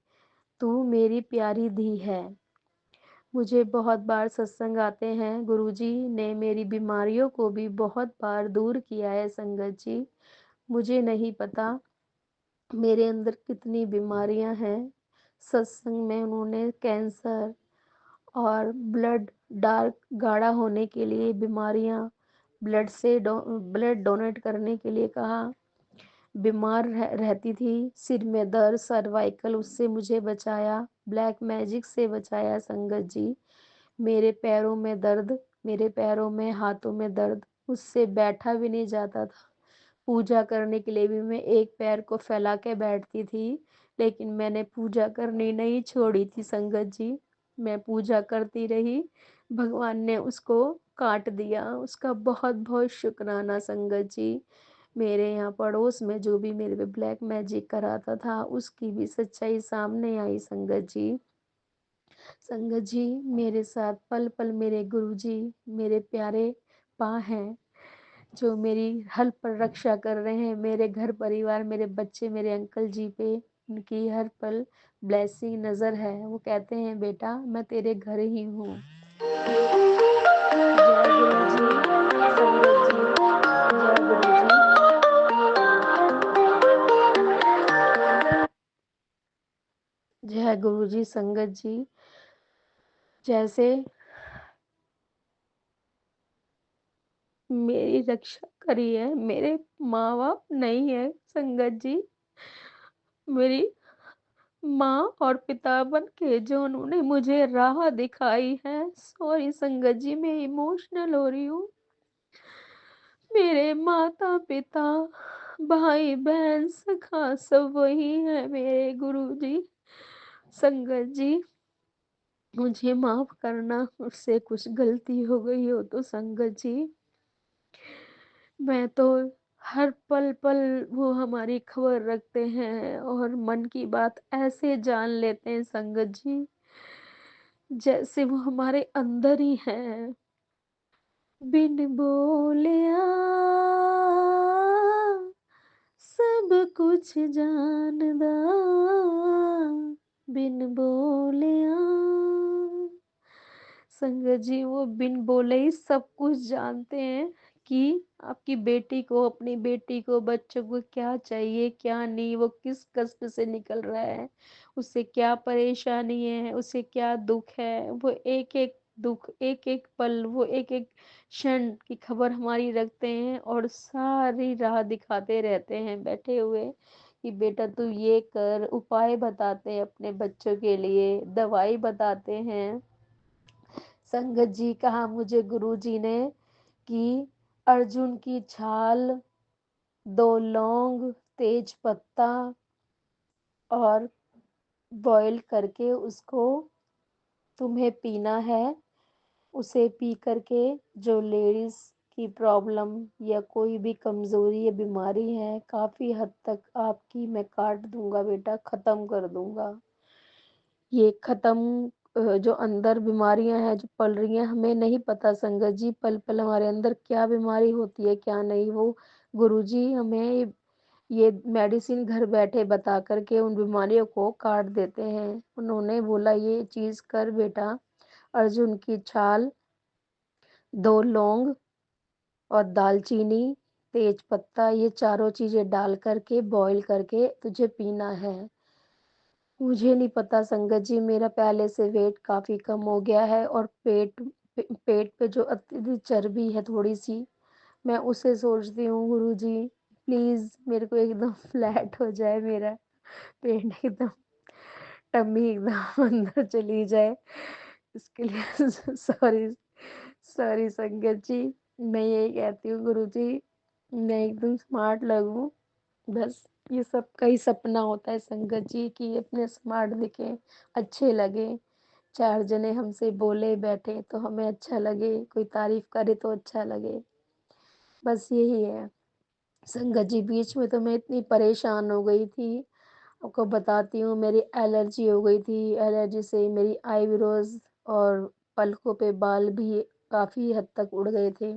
[SPEAKER 3] तू मेरी प्यारी धी है। मुझे बहुत बार सत्संग आते हैं, गुरुजी ने मेरी बीमारियों को भी बहुत बार दूर किया है संगत जी। मुझे नहीं पता मेरे अंदर कितनी बीमारियां हैं। सत्संग में उन्होंने कैंसर और ब्लड डार्क गाढ़ा होने के लिए बीमारियां, ब्लड डोनेट करने के लिए कहा। बीमार रहती थी, सिर में दर्द, सर्वाइकल, उससे मुझे बचाया, ब्लैक मैजिक से बचाया संगत जी। मेरे पैरों में दर्द, मेरे पैरों में, हाथों में दर्द, उससे बैठा भी नहीं जाता था। पूजा करने के लिए भी मैं एक पैर को फैला के बैठती थी, लेकिन मैंने पूजा करनी नहीं छोड़ी थी संगत जी। मैं पूजा करती रही, भगवान ने उसको काट दिया, उसका बहुत-बहुत शुक्राना संगत जी। मेरे यहाँ पड़ोस में जो भी मेरे पे ब्लैक मैजिक कराता था, उसकी भी सच्चाई सामने आई संगत जी। संगत जी, मेरे साथ पल-पल मेरे गुरुजी, मेरे प्यारे पा हैं, जो मेरी हर पल रक्षा कर रहे हैं। मेरे घर परिवार, मेरे बच्चे, मेरे अंकल जी पे उनकी हर पल ब्लेसिंग नज़र है। वो कहते हैं, बेटा मैं तेरे घर ही हूँ। जय गुरु जी, संगत जी, जय गुरु जी। जय गुरु जी, संगत जी। जैसे मेरी रक्षा करी है, मेरे माँ-बाप नहीं है संगत जी। मेरी माँ और पिता बन के जो उन्होंने मुझे राह दिखाई है, सॉरी संगत जी मैं इमोशनल हो रही हूँ। मेरे माता-पिता, भाई-बहन, सखा सब वही है मेरे गुरुजी। संगत जी, मुझे माफ़ करना, मुझसे कुछ गलती हो गई हो तो संगत जी। मैं तो हर पल-पल वो हमारी खबर रखते हैं और मन की बात ऐसे जान लेते हैं संगत जी, जैसे वो हमारे अंदर ही हैं। बिन बोलिया सब कुछ जानदा, बिन बोलिया। संगत जी, वो बिन बोले ही सब कुछ जानते हैं कि आपकी बेटी को, अपनी बेटी को, बच्चों को क्या चाहिए, क्या नहीं, वो किस कष्ट से निकल रहा है, उसे क्या परेशानी है, उसे क्या दुःख है। वो एक-एक दुःख, एक-एक पल, वो एक-एक क्षण की खबर हमारी रखते हैं और सारी राह दिखाते रहते हैं बैठे हुए कि बेटा तू ये कर, उपाय बताते हैं अपने बच्चों के लिए, दवाई बताते हैं। संगत जी, कहा मुझे गुरुजी ने कि अर्जुन की छाल, 2 लौंग, तेज पत्ता और बॉयल करके उसको तुम्हें पीना है। उसे पी करके जो लेडीज़ की प्रॉब्लम या कोई भी कमज़ोरी या बीमारी है, काफ़ी हद तक आपकी मैं काट दूँगा बेटा, ख़त्म कर दूँगा। ये ख़त्म जो अंदर बीमारियाँ हैं जो पल रही हैं, हमें नहीं पता संगत जी, पल-पल हमारे अंदर क्या बीमारी होती है, क्या नहीं, वो गुरुजी हमें ये मेडिसिन घर बैठे बता कर के उन बीमारियों को काट देते हैं। उन्होंने बोला ये चीज़ कर बेटा, अर्जुन की छाल, 2 लौंग और दालचीनी, तेज पत्ता, ये चारों चीज़ें डाल कर के बॉयल करके तुझे पीना है। मुझे नहीं पता संगत जी, मेरा पहले से वेट काफ़ी कम हो गया है और पेट पे जो अत्यधिक चर्बी है थोड़ी-सी, मैं उसे सोचती हूँ गुरुजी प्लीज़ मेरे को एकदम फ्लैट हो जाए मेरा पेट, एकदम टम्मी एकदम अंदर चली जाए। इसके लिए सॉरी, सॉरी संगत जी। मैं यही कहती हूँ गुरुजी, मैं एकदम स्मार्ट लगूँ, बस ये सबका ही सपना होता है संगत जी कि अपने स्मार्ट दिखें, अच्छे लगें, 4 जने हमसे बोले बैठे तो हमें अच्छा लगे, कोई तारीफ़ करे तो अच्छा लगे, बस यही है। संगत जी, बीच में तो मैं इतनी परेशान हो गई थी, आपको बताती हूँ, मेरी एलर्जी हो गई थी, एलर्जी से मेरी आईब्रोज़ और पलकों पे बाल भी काफ़ी हद तक उड़ गए थे।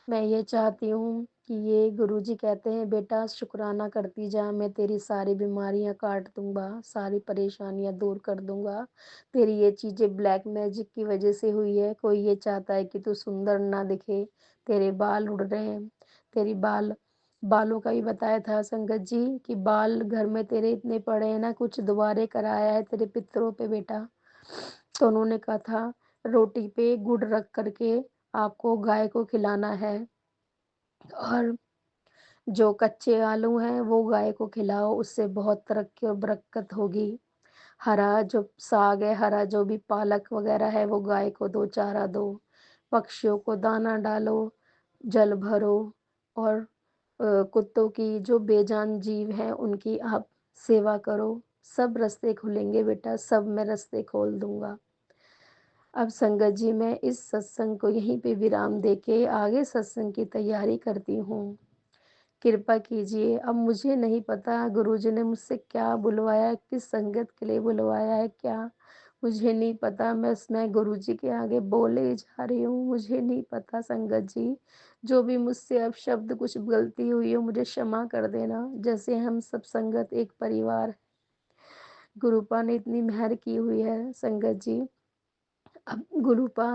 [SPEAKER 3] मैं ये चाहती हूँ कि ये गुरुजी कहते हैं बेटा शुक्राना करती जा, मैं तेरी सारी बीमारियाँ काट दूँगा, सारी परेशानियाँ दूर कर दूँगा। तेरी ये चीज़ें ब्लैक मैजिक की वज़ह से हुई है, कोई ये चाहता है कि तू सुंदर ना दिखे, तेरे बाल उड़ रहे हैं, तेरी बालों का भी बताया था संगत जी कि बाल घर में तेरे इतने पड़े हैं ना, कुछ दोबारे कराया है तेरे पितरों पे बेटा। तो उन्होंने कहा था रोटी पे गुड़ रख कर के आपको गाय को खिलाना है और जो कच्चे आलू हैं वो गाय को खिलाओ, उससे बहुत तरक्की और बरकत होगी। हरा जो साग है, हरा जो भी पालक वगैरह है वो गाय को दो, चारा दो। पक्षियों को दाना डालो, जल भरो और कुत्तों की जो बेजान जीव हैं उनकी आप सेवा करो। सब रास्ते खुलेंगे बेटा, सब मैं रास्ते खोल दूँगा। अब संगत जी मैं इस सत्संग को यहीं पे विराम देके आगे सत्संग की तैयारी करती हूँ। कृपा कीजिए, अब मुझे नहीं पता गुरुजी ने मुझसे क्या बुलवाया, किस संगत के लिए बुलवाया है क्या, मुझे नहीं पता। बस मैं गुरुजी के आगे बोले जा रही हूँ, मुझे नहीं पता संगत जी। जो भी मुझसे अब शब्द कुछ गलती हुई हो मुझे क्षमा कर देना। जैसे हम सब संगत एक परिवार, गुरुपा ने इतनी मेहर की हुई है संगत जी। अब गुरुपा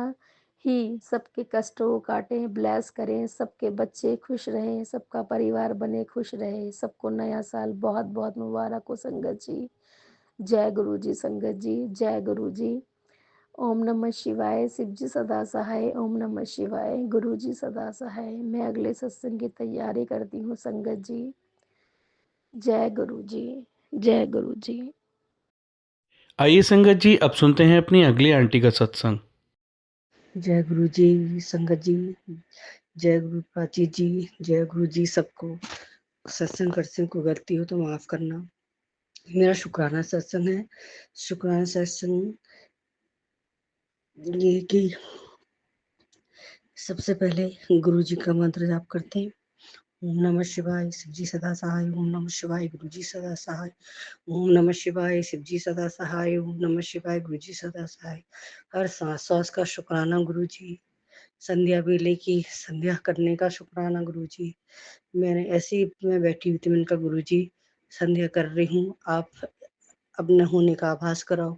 [SPEAKER 3] ही सबके कष्टों को काटें, ब्लेस करें, सबके बच्चे खुश रहें, सबका परिवार बने खुश रहे, सबको नया साल बहुत-बहुत मुबारक हो संगत जी। जय गुरु जी संगत जी, जय गुरु जी। ओम नमः शिवाय, शिव जी सदा सहाय, ओम नमः शिवाय, गुरु जी सदा सहाय। मैं अगले सत्संग की तैयारी करती हूँ संगत जी। जय गुरु जी, जय गुरु जी।
[SPEAKER 1] आइए संगत जी, अब सुनते हैं अपनी अगली आंटी का सत्संग।
[SPEAKER 4] जय गुरु जी संगत जी, जय गुरु प्राची जी, जय गुरु जी सबको। सत्संग करते को गलती हो तो माफ करना। मेरा शुक्राना सत्संग है। शुक्राना सत्संग ये कि सबसे पहले गुरु जी का मंत्र जाप करते हैं। ओम नमः शिवाय, शिव जी सदा सहाय। ओम नमः शिवाय, गुरु जी सदा सहाय। ओम नमः शिवाय, शिव जी सदा सहाय। ओम नमः शिवाय, गुरु जी सदा सहाय। हर सांस सांस का शुक्राना गुरु जी। संध्या वेले की संध्या करने का शुक्राना गुरु जी। मैंने ऐसे ही मैं बैठी हुई थी, मैंने कहा गुरु जी संध्या कर रही हूँ, आप अब न होने का आभास कराओ।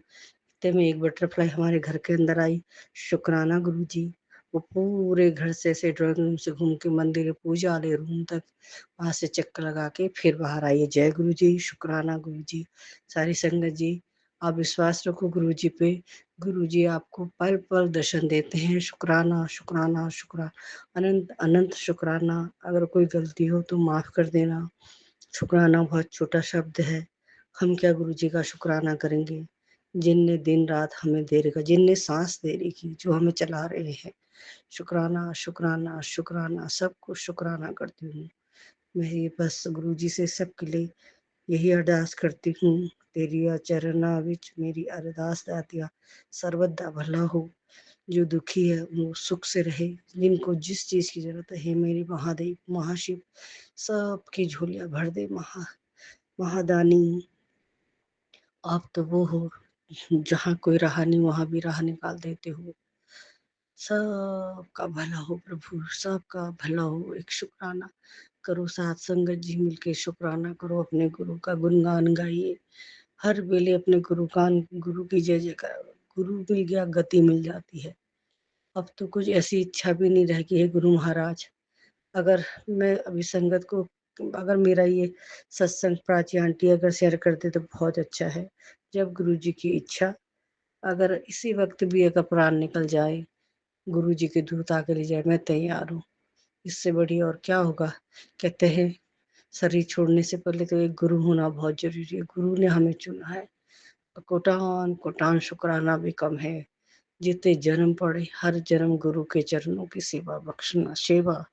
[SPEAKER 4] इतने में एक बटरफ्लाई हमारे घर के अंदर आई। शुक्राना गुरु जी। वो पूरे घर से ऐसे ड्राइंग रूम से घूम के मंदिर पूजा वाले रूम तक वहां से चक्कर लगा के फिर बाहर आई है। जय गुरु जी, शुक्राना गुरु जी। सारी संगत जी आप विश्वास रखो गुरु जी पे। गुरु जी आपको पल पल दर्शन देते हैं। शुक्राना शुक्राना शुक्राना, अनंत अनंत शुक्राना। अगर कोई गलती हो तो माफ कर देना। शुक्राना बहुत छोटा शब्द है, हम क्या गुरु जी का शुक्राना करेंगे जिनने दिन रात हमें दे रखा, जिनने सांस दे रखी, जो हमें चला रहे हैं। शुक्राना शुक्राना शुक्राना, सबको शुक्राना करती हूँ मैं। ये बस गुरु जी से सबके लिए यही अरदास करती हूँ। तेरी चरना विच मेरी अरदास दातिया सर्वदा भला हो। जो दुखी है वो सुख से रहे, जिनको जिस चीज की जरूरत है, हे मेरी महादेव महाशिव सबकी झोलियां भर दे। महादानी आप तो वो हो जहाँ कोई रहा नहीं वहां भी राह निकाल देते हो। सबका भला हो प्रभु, सबका भला हो। एक शुक्राना करो, साथ संगत जी मिलके शुक्राना करो, अपने गुरु का गुणगान गाइए हर वेले, अपने गुरु की जय जयकार। गुरु मिल गया गति मिल जाती है। अब तो कुछ ऐसी इच्छा भी नहीं रह गई है गुरु महाराज। अगर मैं अभी संगत को, अगर मेरा ये सत्संग प्राची आंटी अगर शेयर करते तो बहुत अच्छा है। जब गुरु जी की इच्छा, अगर इसी वक्त भी एक प्राण निकल जाए, गुरु जी के दूत आके ले जाए, मैं तैयार हूँ। इससे बड़ी और क्या होगा। कहते हैं शरीर छोड़ने से पहले तो एक गुरु होना बहुत जरूरी है। गुरु ने हमें चुना है। कोटान कोटान शुक्राना भी कम है। जितने जन्म पड़े हर जन्म गुरु के चरणों की सेवा बख्शना, सेवा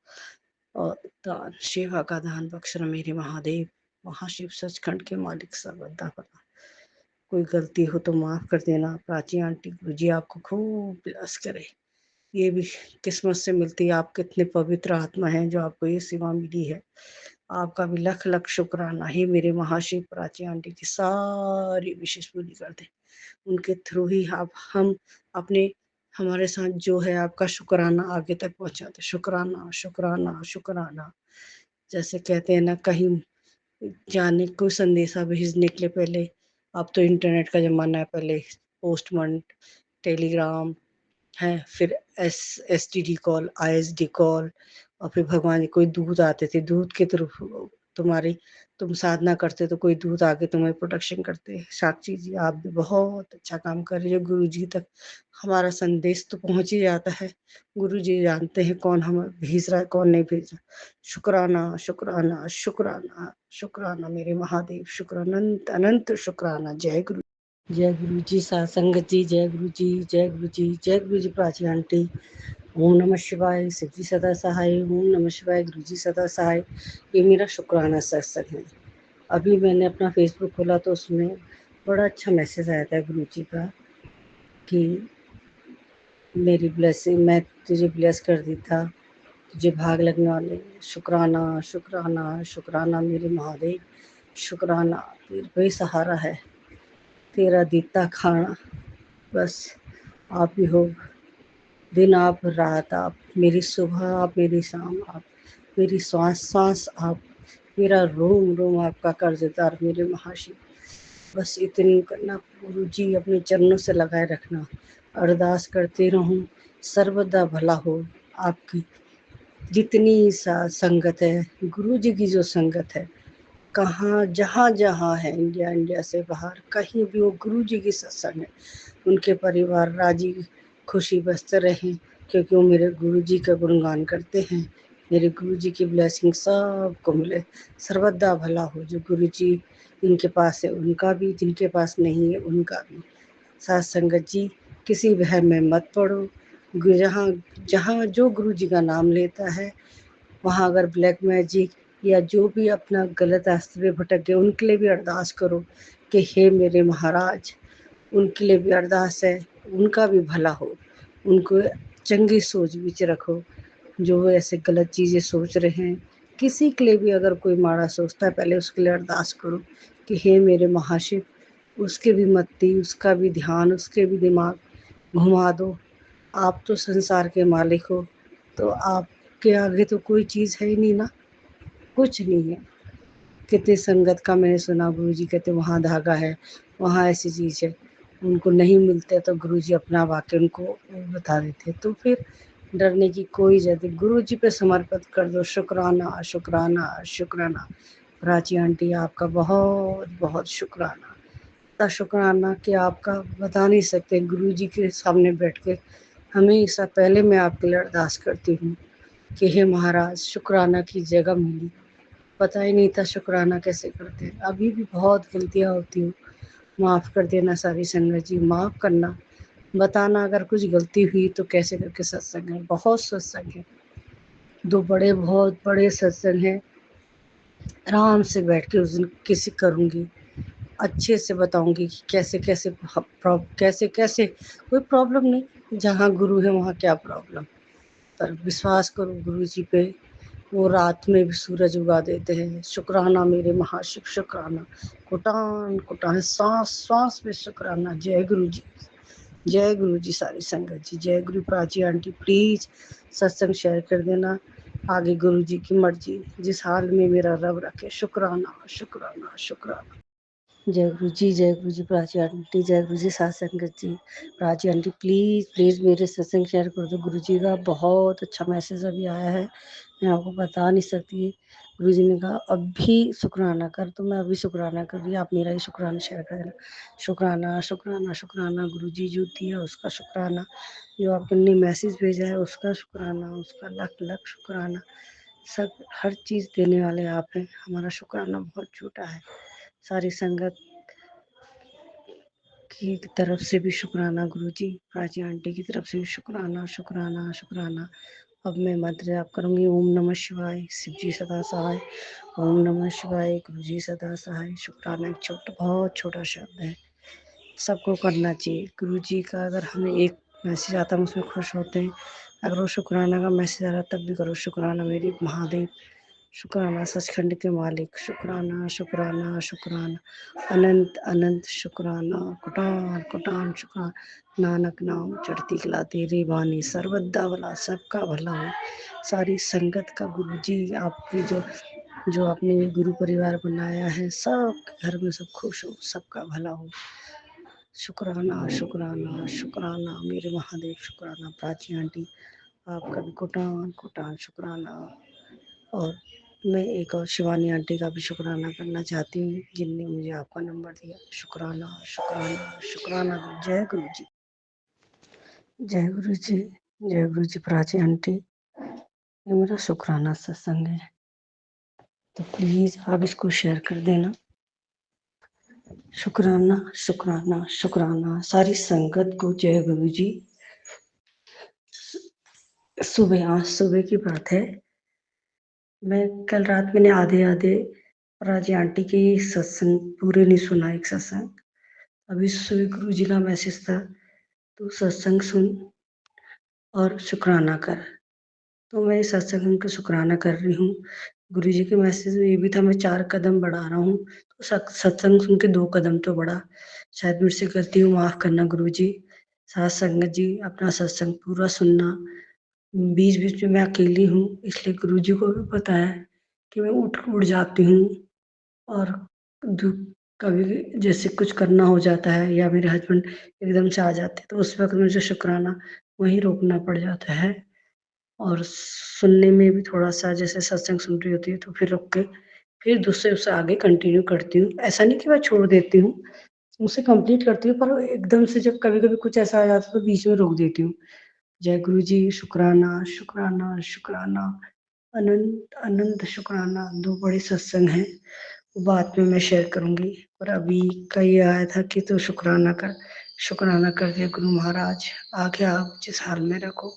[SPEAKER 4] और दान, सेवा का दान बख्शना मेरे महादेव महाशिव सचखंड के मालिक सर्वदा भला। कोई गलती हो तो माफ कर देना। प्राची आंटी गुरु जी आपको खूब ब्लेस करे। ये भी किस्मत से मिलती है। आप कितने पवित्र आत्मा हैं जो आपको ये सेवा मिली है। आपका भी लख लख शुक्राना। ही मेरे महाशिव प्राची आंटी की सारी विशेष पूरी कर दे। उनके थ्रू ही आप हम अपने हमारे साथ जो है आपका शुक्राना आगे तक पहुँचाते। शुक्राना, शुक्राना, शुक्राना। जैसे कहते हैं ना, कहीं जाने कोई संदेशा भेजने के लिए पहले, अब तो इंटरनेट का ज़माना है, पहले पोस्टमैन, टेलीग्राम है, फिर एसटीडी कॉल, आईएसडी कॉल, और फिर भगवान जी कोई दूत आते थे, दूत के थ्रू तुम्हारी तुम साधना करते तो कोई दूत आके तुम्हें प्रोटेक्शन करते। साक्षी जी आप भी बहुत अच्छा काम कर रही हो। गुरु जी तक हमारा संदेश तो पहुंच ही जाता है। गुरु जी जानते हैं कौन हमें भेज रहा है, कौन नहीं भेज रहा। शुक्राना, शुक्राना, शुक्राना, शुक्राना मेरे महादेव, शुक्राना, अनंत अनंत शुक्राना। जय गुरु, जय गुरु जी सत्संगत जी, जय गुरु जी, जय गुरु जी, जय गुरु जी प्राची आंटी। ओम नमः शिवाय, शिव जी सदा सहाय। ओम नमः शिवाय, गुरु जी सदा सहाय। ये मेरा शुक्राना सत्संग है। अभी मैंने अपना फेसबुक खोला तो उसमें बड़ा अच्छा मैसेज आया था गुरु जी का कि मेरी ब्लेसिंग, मैं तुझे ब्लेस कर दी था, तुझे भाग लगने वाले। शुक्राना, शुक्राना, शुक्राना मेरे महादेव, शुक्राना। तेरा कोई सहारा है, तेरा दीता खाना, बस आप ही हो। दिन आप, रात आप, मेरी सुबह आप, मेरी शाम आप, मेरी श्वास श्वास आप, मेरा रोम रोम आपका कर्जदार मेरे महाशिव। बस इतनी करना गुरु जी, अपने चरणों से लगाए रखना। अरदास करते रहूं सर्वदा भला हो आपकी। जितनी संगत है, गुरु जी की जो संगत है, कहाँ जहाँ जहाँ है, इंडिया इंडिया से बाहर कहीं भी वो गुरु जी की सत्संग है, उनके परिवार राजी खुशी बसते रहें, क्योंकि वो मेरे गुरु जी का गुणगान करते हैं। मेरे गुरु जी की ब्लेसिंग सबको मिले, सर्वदा भला हो। जो गुरु जी इनके पास है उनका भी, जिनके पास नहीं है उनका भी। साथ संगत जी, किसी वहम में मत पड़ो। जहाँ जहाँ जो गुरु जी का नाम लेता है, वहाँ अगर ब्लैक मैजिक या जो भी अपना गलत रास्ते पे भटक गए, उनके लिए भी अरदास करो कि हे मेरे महाराज, उनके लिए भी अरदास है, उनका भी भला हो। उनको चंगी सोच बीच रखो, जो ऐसे गलत चीज़ें सोच रहे हैं। किसी के लिए भी अगर कोई माड़ा सोचता है, पहले उसके लिए अरदास करो कि हे मेरे महाशिव, उसके भी मत्ती, उसका भी ध्यान, उसके भी दिमाग घुमा दो। आप तो संसार के मालिक हो, तो आपके आगे तो कोई चीज़ है ही नहीं ना, कुछ नहीं है। कितनी संगत का मैंने सुना, गुरु जी कहते वहाँ धागा है, वहाँ ऐसी चीज़ है। उनको नहीं मिलते तो गुरु जी अपना वाक्य उनको बता देते। तो फिर डरने की कोई जरूरत, गुरु जी पे समर्पित कर दो। शुक्राना, शुक्राना, शुक्राना। प्राची आंटी आपका बहुत बहुत शुक्राना। इतना शुक्राना कि आपका बता नहीं सकते। गुरु जी के सामने बैठ के हमेशा पहले मैं आपके लिए अरदास करती हूँ कि हे महाराज, शुक्राना की जगह मिली। पता ही नहीं था शुक्राना कैसे करते हैं। अभी भी बहुत गलतियाँ होती हूँ, माफ़ कर देना सारी संगत जी, माफ़ करना। बताना अगर कुछ गलती हुई तो कैसे करके सत्संग है, बहुत सत्संग है, दो बड़े बहुत बड़े सत्संग हैं। आराम से बैठ के उस दिन किसी करूँगी, अच्छे से बताऊँगी कि कैसे कैसे कैसे कैसे कोई प्रॉब्लम नहीं, जहाँ गुरु है वहाँ क्या प्रॉब्लम। पर विश्वास करो गुरु जी पे, वो रात में भी सूरज उगा देते हैं। शुक्राना मेरे महाशिव, शुक्राना। कुटान कुटान सांस सांस में शुक्राना। जय गुरु जी, जय गुरु जी सारी संगत जी, जय गुरु। प्राची आंटी प्लीज सत्संग शेयर कर देना, आगे गुरु जी की मर्जी, जिस हाल में मेरा रब रखे। शुक्राना, शुक्राना, शुक्राना। जय गुरु जी, जय गुरु जी। प्राची आंटी, जय गुरु जी साथ संगत जी। प्राची आंटी प्लीज़ प्लीज़ मेरे सत्संग शेयर कर दो। गुरु जी का बहुत अच्छा मैसेज अभी आया है, मैं आपको बता नहीं सकती। गुरु जी ने कहा अभी शुक्राना कर, तो मैं अभी शुक्राना कर रही हूँ। आप मेरा ही शुक्राना शेयर कर देना। शुक्राना, शुक्राना, शुक्राना। गुरु जी जो दिया उसका शुक्राना, जो आपने मैसेज भेजा है उसका शुक्राना, उसका लख लख शुक्राना। सब हर चीज़ देने वाले आप हैं, हमारा शुक्राना बहुत छोटा है। सारी संगत की तरफ से भी शुक्राना गुरु जी, प्राची आंटी की तरफ से भी शुक्राना, शुक्राना, शुक्राना। अब मैं मंत्र जाप करूंगी। ओम नमः शिवाय, शिव जी सदा सहाय। ओम नमः शिवाय, गुरु जी सदा सहाय। शुक्राना एक छोटा, बहुत छोटा शब्द है, सबको करना चाहिए। गुरु जी का अगर हमें एक मैसेज आता है हम उसमें खुश होते हैं, अगर वो शुक्राना का मैसेज आ रहा है तब भी करो शुक्राना मेरे महादेव। शुक्राना सचखंड के मालिक, शुक्राना शुक्राना शुक्राना, अनंत अनंत शुक्राना, कुटान कुटान शुक्राना। नानक नाम चढ़ती कला तेरी वाणी, सर्वदा भला सबका भला हो। सारी संगत का गुरु जी आपकी जो आपने ये गुरु परिवार बनाया है, सब घर में सब खुश हो, सबका भला हो। शुक्राना शुक्राना शुक्राना मेरे महादेव, शुक्राना प्राची आंटी, आपका भी कोटान कोटान शुक्राना। और मैं एक और शिवानी आंटी का भी शुक्राना करना चाहती हूँ, जिनने मुझे आपका नंबर दिया। शुक्राना शुक्राना शुक्राना। जय गुरु जी, जय गुरु जी, जय गुरु जी। प्राची आंटी, ये मेरा शुक्राना सत्संग है, तो प्लीज आप इसको शेयर कर देना। शुक्राना शुक्राना शुक्राना सारी संगत को। जय गुरु जी। सुबह, आज सुबह की बात है, मैं कल रात मैंने आधे आधे राजी आंटी की सत्संग पूरे नहीं सुना, एक सत्संग। अभी सुबह गुरु जी का मैसेज था, तो सत्संग सुन और शुक्राना कर। तो मैं सत्संग का शुक्राना कर रही हूँ। गुरु जी के मैसेज में ये भी था, मैं 4 कदम बढ़ा रहा हूँ, तो सत्संग सुन के 2 कदम तो बढ़ा। शायद मेरे से गलती हो, माफ करना गुरु जी। साथ संगत जी अपना सत्संग पूरा सुनना। बीच बीच में मैं अकेली हूँ, इसलिए गुरु जी को भी पता है कि मैं उठ जाती हूँ, और कभी जैसे कुछ करना हो जाता है या मेरे हस्बैंड एकदम से आ जाते हैं, तो उस वक्त मुझे शुक्राना वहीं रोकना पड़ जाता है। और सुनने में भी थोड़ा सा, जैसे सत्संग सुन रही होती है तो फिर रुक के फिर दूसरे उससे आगे कंटिन्यू करती हूँ। ऐसा नहीं कि मैं छोड़ देती हूँ, उसे कंप्लीट करती हूँ, पर एकदम से जब कभी कभी कुछ ऐसा आ जाता है तो बीच में रोक देती हूँ। जय गुरु जी, शुक्राना शुक्राना शुक्राना, अनंत अनंत शुक्राना। 2 बड़े सत्संग हैं, वो बाद में मैं शेयर करूंगी, पर अभी का ये आया था कि तो शुक्राना कर दिया गुरु महाराज, आगे आप जिस हाल में रखो।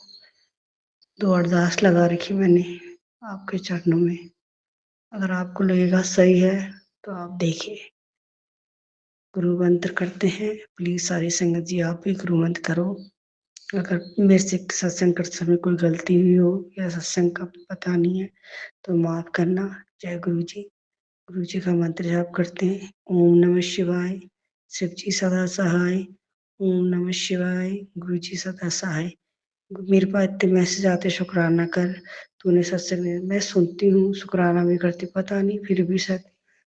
[SPEAKER 4] 2 अरदास लगा रखी मैंने आपके चरणों में, अगर आपको लगेगा सही है तो आप देखिए। गुरु मंत्र करते हैं, प्लीज सारी संगत जी आप भी गुरु मंत्र करो। अगर मेरे से सत्संग करते समय कोई गलती हुई हो या सत्संग का पता नहीं है तो माफ करना। जय गुरु जी। गुरु जी का मंत्र जाप करते हैं। ओम नमः शिवाय, शिव जी सदा सहाय। ओम नमः शिवाय, गुरु जी सदा सहाय। मेरे पास इतने मैसेज आते, शुक्राना कर, तूने सत्संग में, मैं सुनती हूँ, शुक्राना भी करती, पता नहीं फिर भी शायद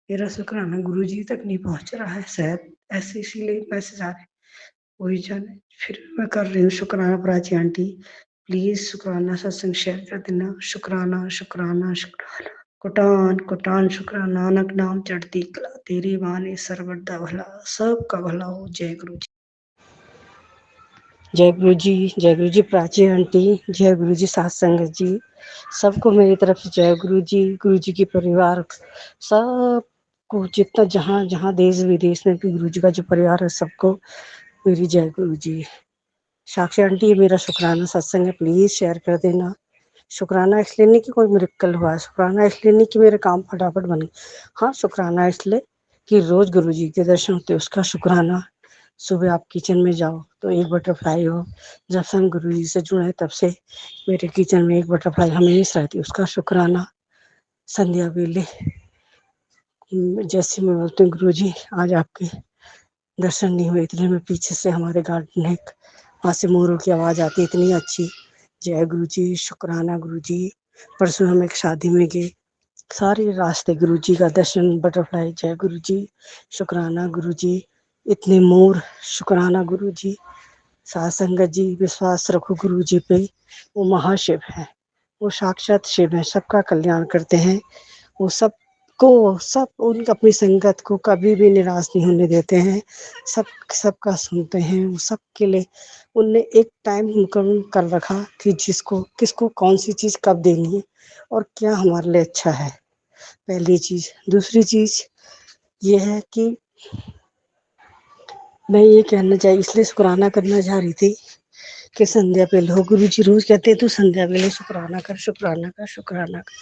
[SPEAKER 4] मेरा शुक्राना गुरु जी तक नहीं पहुंच रहा है, शायद ऐसे इसीलिए मैसेज आ रहे, वही जाने। फिर मैं कर रही हूँ शुक्राना। प्राची आंटी प्लीज शुक्राना सत्संग शेयर कर देना। शुक्राना शुक्राना शुक्राना, कोटान कोटान शुक्राना। नानक नाम चढ़ती कला तेरी वाणी, सर्वदा भला सबका भला हो। जय गुरु जी, जय गुरु जी, जय गुरु जी। प्राची आंटी, जय गुरु जी। साथ संगत जी, सबको मेरी तरफ से जय गुरु जी। गुरु जी के परिवार सबको, जितना जहाँ जहाँ देश विदेश में भी गुरु जी का जो परिवार है, सबको मेरी जय गुरु जी। साक्षी आंटी, ये मेरा शुक्राना सत्संग है, प्लीज शेयर कर देना। शुक्राना इसलिए नहीं कि कोई मिरेकल हुआ, शुक्राना इसलिए नहीं कि मेरे काम फटाफट बने, हाँ शुक्राना इसलिए कि रोज गुरु जी के दर्शन होते, उसका शुक्राना। सुबह आप किचन में जाओ तो एक बटरफ्लाई हो, जब से हम गुरु जी से जुड़े तब से मेरे किचन में एक बटरफ्लाई हमेशा रहती, उसका शुक्राना। संध्या वेले जैसे मैं बोलती हूँ, गुरु जी आज आपके दर्शन नहीं हुए, इतने में पीछे से हमारे गार्डन है, वहाँ से मोरों की आवाज़ आती है इतनी अच्छी। जय गुरु जी, शुक्राना गुरु जी। परसों हम एक शादी में गए, सारे रास्ते गुरु जी का दर्शन, बटरफ्लाई। जय गुरु जी, शुक्राना गुरु जी। इतने मोर, शुक्राना गुरु जी। साथ संगत जी, विश्वास रखो गुरु जी पे, वो महाशिव है, वो साक्षात शिव है, सबका कल्याण करते हैं। वो सब उनकी अपनी संगत को कभी भी निराश नहीं होने देते हैं, सबका सुनते हैं। वो सबके लिए उनने एक टाइम मुकर्रर कर रखा कि जिसको किसको कौन सी चीज़ कब देनी है और क्या हमारे लिए अच्छा है, पहली चीज़। दूसरी चीज़ ये है कि मैं ये कहना चाहिए, इसलिए शुक्राना करना चाह रही थी कि संध्या पे लो, गुरु जी रोज कहते तू संध्या पे शुक्राना कर, शुक्राना कर, शुक्राना कर।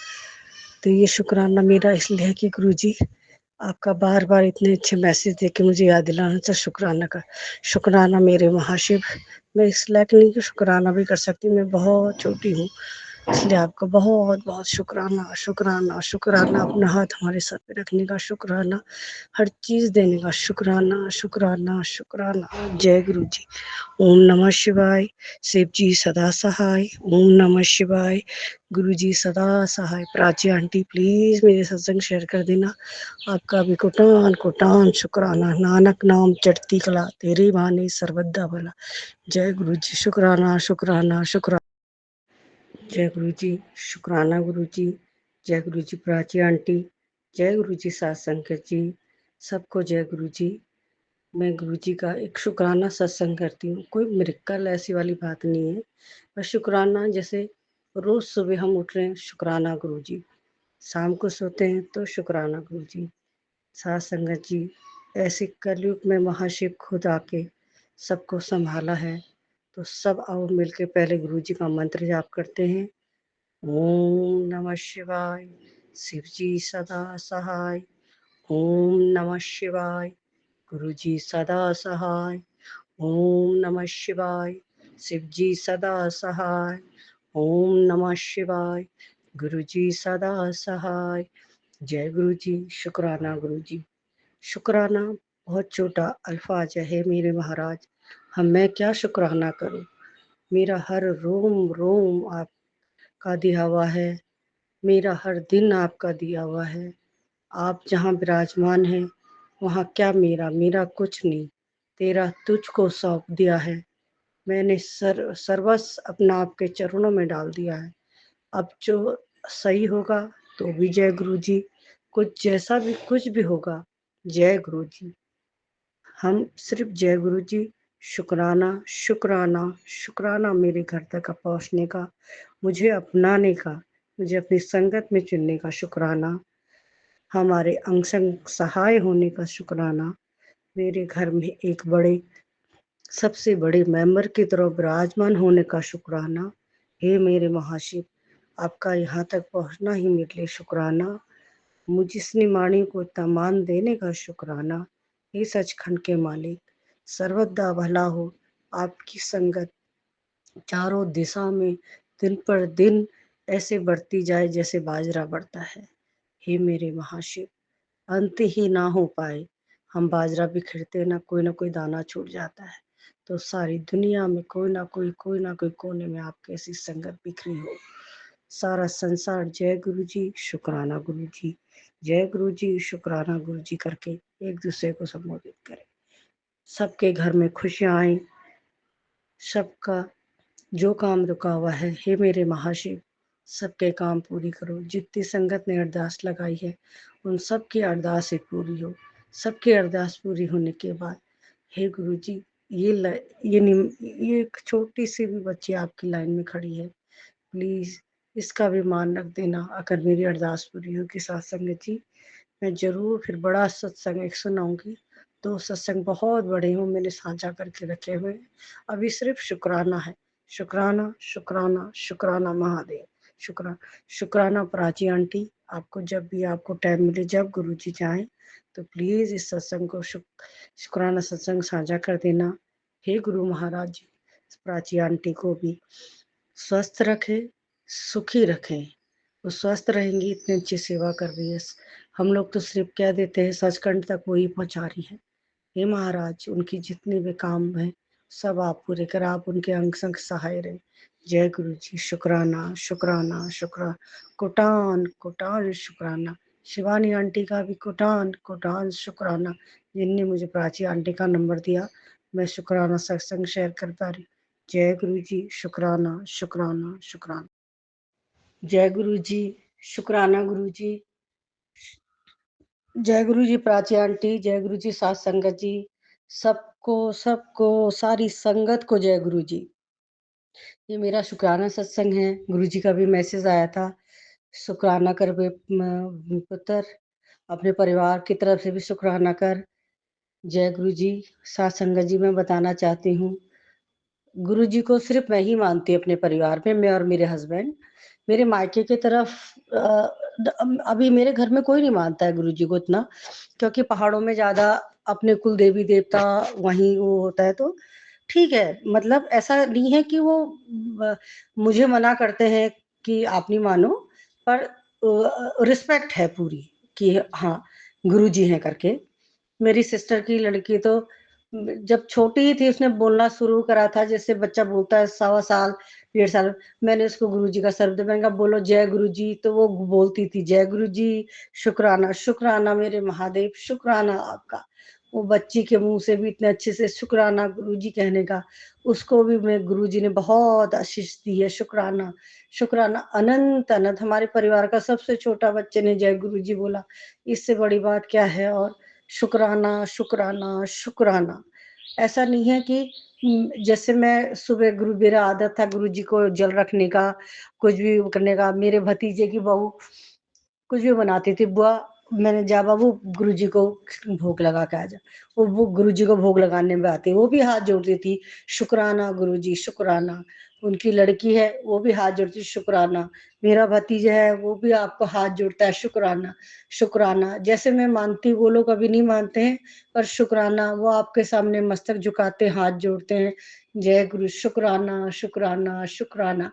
[SPEAKER 4] तो ये शुक्राना मेरा इसलिए है कि गुरु जी आपका बार बार इतने अच्छे मैसेज दे के मुझे याद दिलाना था शुक्राना का। शुक्राना मेरे महाशिव, मैं इस लायक नहीं कि शुक्राना भी कर सकती, मैं बहुत छोटी हूँ, इसलिए आपका बहुत बहुत शुक्राना, शुक्राना, शुक्राना। अपना हाथ हमारे सर पे रखने का शुक्राना, हर चीज़ देने का शुक्राना, शुक्राना, शुक्राना। जय गुरु जी। ओम नमः शिवाय। शिव जी सदा सहाय। ओम नमः शिवाय। गुरु जी सदा सहाय। प्राची आंटी प्लीज मेरे सत्संग शेयर कर देना। आपका भी कोटान कोटान शुक्राना। नानक नाम चढ़ती कला, तेरी वाणी सर्वदा भला। जय गुरु जी। शुक्राना, शुक्राना, शुक्राना। जय गुरु जी। शुक्राना गुरु जी। जय गुरु जी प्राची आंटी। जय गुरु जी सात संगत जी। सबको जय गुरु जी। मैं गुरु जी का एक शुक्राना सत्संग करती हूँ। कोई मिरेकल ऐसी वाली बात नहीं है, बस शुक्राना। जैसे रोज सुबह हम उठ रहे हैं, शुक्राना गुरु जी। शाम को सोते हैं तो शुक्राना गुरु जी। सात संगत जी, ऐसे कलयुग में महाशिव खुद आके सबको संभाला है, तो सब आओ मिलके पहले गुरु जी का मंत्र जाप करते हैं। ओम नमः शिवाय। शिव जी सदा सहाय। ओम नमः शिवाय। गुरु जी सदा सहाय। ओम नमः शिवाय। शिव जी सदा सहाय। ओम नमः शिवाय। गुरु जी सदा सहाय। जय गुरु जी। शुक्राना गुरु जी। शुक्राना बहुत छोटा अल्फाज है मेरे महाराज। मैं क्या शुक्राना करूं। मेरा हर रोम रोम आपका दिया हुआ है। मेरा हर दिन आपका दिया हुआ है। आप जहाँ विराजमान हैं वहाँ क्या मेरा, मेरा कुछ नहीं। तेरा तुझको सौंप दिया है। मैंने सर्वस्व अपना आपके चरणों में डाल दिया है। अब जो सही होगा तो भी जय गुरु जी, कुछ जैसा भी कुछ भी होगा जय गुरु जी। हम सिर्फ जय गुरु जी। शुक्राना, शुक्राना, शुक्राना मेरे घर तक पहुँचने का, मुझे अपनाने का, मुझे अपनी संगत में चुनने का शुक्राना, हमारे अंग संग सहाय होने का शुक्राना, मेरे घर में एक बड़े सबसे बड़े मेंबर की तरह विराजमान होने का शुक्राना। हे मेरे महाशिव, आपका यहाँ तक पहुँचना ही मेरे लिए शुक्राना। मुझ इस निमाणी को इतना मान देने का शुक्राना। हे सचखंड के मालिक, सर्वदा भला हो। आपकी संगत चारों दिशा में दिन पर दिन ऐसे बढ़ती जाए जैसे बाजरा बढ़ता है। हे मेरे महाशिव, अंत ही ना हो पाए। हम बाजरा बिखरते ना कोई दाना छूट जाता है, तो सारी दुनिया में कोई ना कोई कोने में आपकी ऐसी संगत बिखरी हो। सारा संसार जय गुरु जी, शुक्राना गुरु जी, जय गुरु जी, शुक्राना गुरु जी करके एक दूसरे को संबोधित करें। सबके घर में खुशियां आए, सबका जो काम रुका हुआ है, हे मेरे महाशिव, सबके काम पूरी करो। जितनी संगत ने अरदास लगाई है उन सब की अरदास ही पूरी हो। सबकी अरदास पूरी होने के बाद हे गुरु जी, ये एक छोटी सी भी बच्ची आपकी लाइन में खड़ी है, प्लीज इसका भी मान रख देना। अगर मेरी अरदास पूरी होगी साथ संगत जी, मैं जरूर फिर बड़ा सत्संग एक सुनाऊंगी। दो सत्संग बहुत बड़े हूँ, मैंने साझा करके रखे हुए हैं। अभी सिर्फ शुक्राना है। शुक्राना, शुक्राना, शुक्राना महादेव। शुक्राना, शुक्राना प्राची आंटी। आपको जब भी आपको टाइम मिले, जब गुरु जी चाहें तो प्लीज इस सत्संग को शुक्राना सत्संग साझा कर देना। हे गुरु महाराज जी, प्राची आंटी को भी स्वस्थ रखे, सुखी रखें। वो स्वस्थ रहेंगी, इतनी अच्छी सेवा कर रही है। हम लोग तो सिर्फ कह देते हैं, सचखंड तक वही पहुंचा रही है। हे महाराज, उनकी जितने भी काम है सब आप पूरे कर, आप उनके अंग संग सहाय रहे। जय गुरु जी। शुक्राना, शुक्राना, शुक्राना, कोटान कोटान शुक्राना। शिवानी आंटी का भी कोटान कोटान शुक्राना, जिनने मुझे प्राची आंटी का नंबर दिया। मैं शुक्राना सत्संग शेयर कर पा रही। जय गुरु जी। शुक्राना, शुक्राना, शुक्राना। जय गुरु जी। शुक्राना गुरु जी। जय गुरु जी प्राची आंटी। जय गुरु जी सात संगत जी। सबको सबको सारी संगत को जय गुरु जी। ये मेरा शुक्राना सत्संग है। गुरु जी का भी मैसेज आया था, शुक्राना कर पुत्र, अपने परिवार की तरफ से भी शुक्राना कर। जय गुरु जी। सात संगत जी, मैं बताना चाहती हूँ, गुरु जी को सिर्फ मैं ही मानती हूँ अपने परिवार में, मैं और मेरे हस्बैंड। मेरे मायके की तरफ अभी मेरे घर में कोई नहीं मानता है गुरु जी को इतना, क्योंकि पहाड़ों में ज्यादा अपने कुल देवी देवता वहीं वो होता है, तो ठीक है। मतलब ऐसा नहीं है कि वो मुझे मना करते हैं कि आप नहीं मानो, पर रिस्पेक्ट है पूरी कि हाँ, गुरुजी हैं करके। मेरी सिस्टर की लड़की तो जब छोटी ही थी उसने बोलना शुरू करा था, जैसे बच्चा बोलता है 1.25 साल, 1.5 साल। मैंने उसको गुरुजी का शब्द, मैंने कहा बोलो जय गुरुजी, तो वो बोलती थी जय गुरुजी, शुक्राना, शुक्राना मेरे महादेव, शुक्राना आपका। वो बच्ची के मुँह से भी इतने अच्छे से शुक्राना गुरुजी कहने का, उसको भी मैं गुरुजी ने बहुत आशीष दी है। शुक्राना, शुक्राना अनंत अनंत। हमारे परिवार का सबसे छोटा बच्चे ने जय गुरुजी बोला, इससे बड़ी बात क्या है। और शुक्राना, शुक्राना, शुक्राना। ऐसा नहीं है कि जैसे मैं सुबह मेरा आदत था गुरुजी को जल रखने का, कुछ भी करने का। मेरे भतीजे की बहू कुछ भी बनाती थी, बुआ मैंने जा बाबू गुरुजी को भोग लगा के आ जा। वो गुरुजी को भोग लगाने में आती, वो भी हाथ जोड़ती थी, शुक्राना गुरुजी, शुक्राना। उनकी लड़की है, वो भी हाथ जोड़ती, शुक्राना। मेरा भतीजा है, वो भी आपको हाथ जोड़ता है, शुक्राना, शुक्राना। जैसे मैं मानती हूँ, वो लोग अभी नहीं मानते हैं, पर शुक्राना, वो आपके सामने मस्तक झुकाते हैं, हाथ जोड़ते हैं, जय गुरु, शुक्राना, शुक्राना, शुक्राना।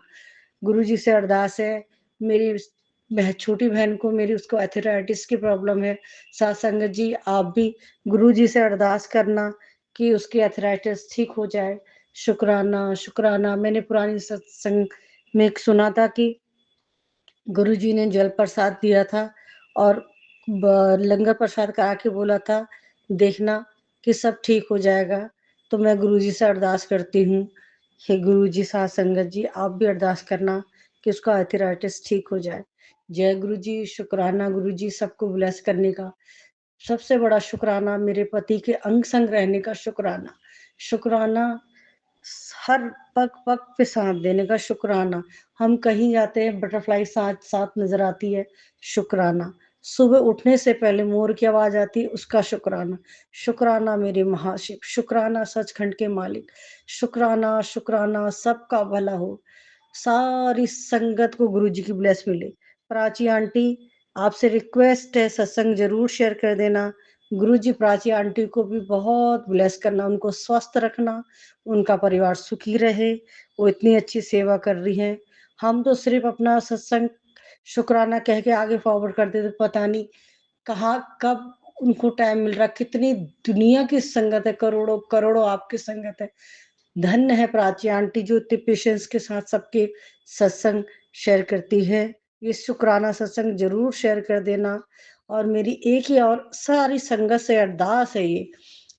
[SPEAKER 4] गुरुजी से अरदास है, मेरी छोटी बहन को, मेरी उसको आर्थराइटिस की प्रॉब्लम है। साथ संगत जी आप भी गुरुजी से अरदास करना कि उसकी आर्थराइटिस ठीक हो जाए। शुक्राना, शुक्राना। मैंने पुरानी सत्संग में सुना था कि गुरुजी ने जल प्रसाद दिया था और लंगर प्रसाद करा के बोला था देखना कि सब ठीक हो जाएगा। तो मैं गुरुजी से अरदास करती हूँ, हे गुरुजी, साथ संगत जी आप भी अरदास करना कि उसका आर्थराइटिस ठीक हो जाए। जय गुरुजी, शुक्राना गुरुजी सबको ब्लेस करने का। सबसे बड़ा शुक्राना मेरे पति के अंग संग रहने का शुक्राना। शुक्राना हर पग-पग पे साथ देने का शुक्राना। हम कहीं जाते हैं, बटरफ्लाई साथ-साथ नज़र आती है, शुक्राना। सुबह उठने से पहले मोर की आवाज़ आती है, उसका शुक्राना। शुक्राना मेरे महाशिव, शुक्राना सचखंड के मालिक, शुक्राना, शुक्राना सबका भला हो। सारी संगत को गुरुजी की ब्लेस मिले। प्राची आंटी, आपसे रिक्वेस्ट है सत्संग ज़रूर शेयर कर देना। गुरुजी प्राची आंटी को भी बहुत ब्लेस करना, उनको स्वस्थ रखना, उनका परिवार सुखी रहे, वो इतनी अच्छी सेवा कर रही हैं। हम तो सिर्फ़ अपना सत्संग शुक्राना कह के आगे फॉरवर्ड कर देते, पता नहीं कहाँ कब उनको टाइम मिल रहा। कितनी दुनिया की संगत है, करोड़ों-करोड़ों आपकी संगत है। धन्य है प्राची आंटी जो इतने पेशेंस के साथ सबके सत्संग शेयर करती है। ये शुक्राना सत्संग ज़रूर शेयर कर देना। और मेरी एक ही और सारी संगत से अरदास है ये,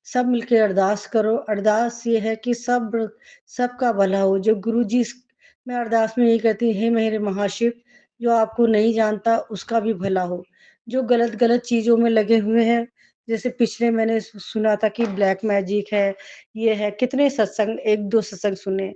[SPEAKER 4] सब मिलके अरदास करो। अरदास ये है कि सबका भला हो। जो गुरुजी मैं अरदास में यही कहती हूँ, हे मेरे महाशिव, जो आपको नहीं जानता उसका भी भला हो। जो गलत-गलत चीज़ों में लगे हुए हैं, जैसे पिछले मैंने सुना था कि ब्लैक मैजिक है, ये है, कितने सत्संग 1-2 सत्संग सुने,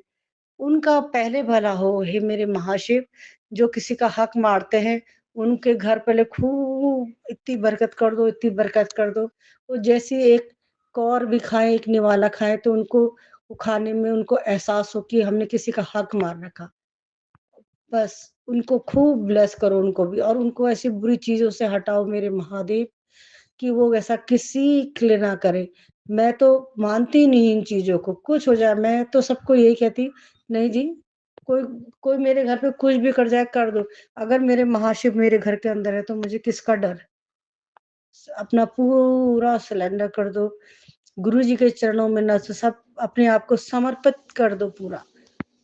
[SPEAKER 4] उनका पहले भला हो। हे मेरे महाशिव, जो किसी का हक मारते हैं, उनके घर पहले खूब इतनी बरकत कर दो, इतनी बरकत कर दो। वो जैसे एक कौर भी खाएँ, एक निवाला खाएँ तो उनको वो खाने में उनको एहसास हो कि हमने किसी का हक मार रखा। बस उनको खूब ब्लेस करो उनको भी, और उनको ऐसी बुरी चीज़ों से हटाओ मेरे महादेव, कि वो ऐसा किसी के लिए ना करें। मैं तो मानती नहीं इन चीज़ों को, कुछ हो जाए मैं तो सबको यही कहती, नहीं जी, कोई कोई मेरे घर पे कुछ भी कर जाए कर दो। अगर मेरे महाशिव मेरे घर के अंदर है तो मुझे किसका डर? अपना पूरा सरेंडर कर दो। गुरुजी के चरणों में न सब अपने आप को समर्पित कर दो पूरा।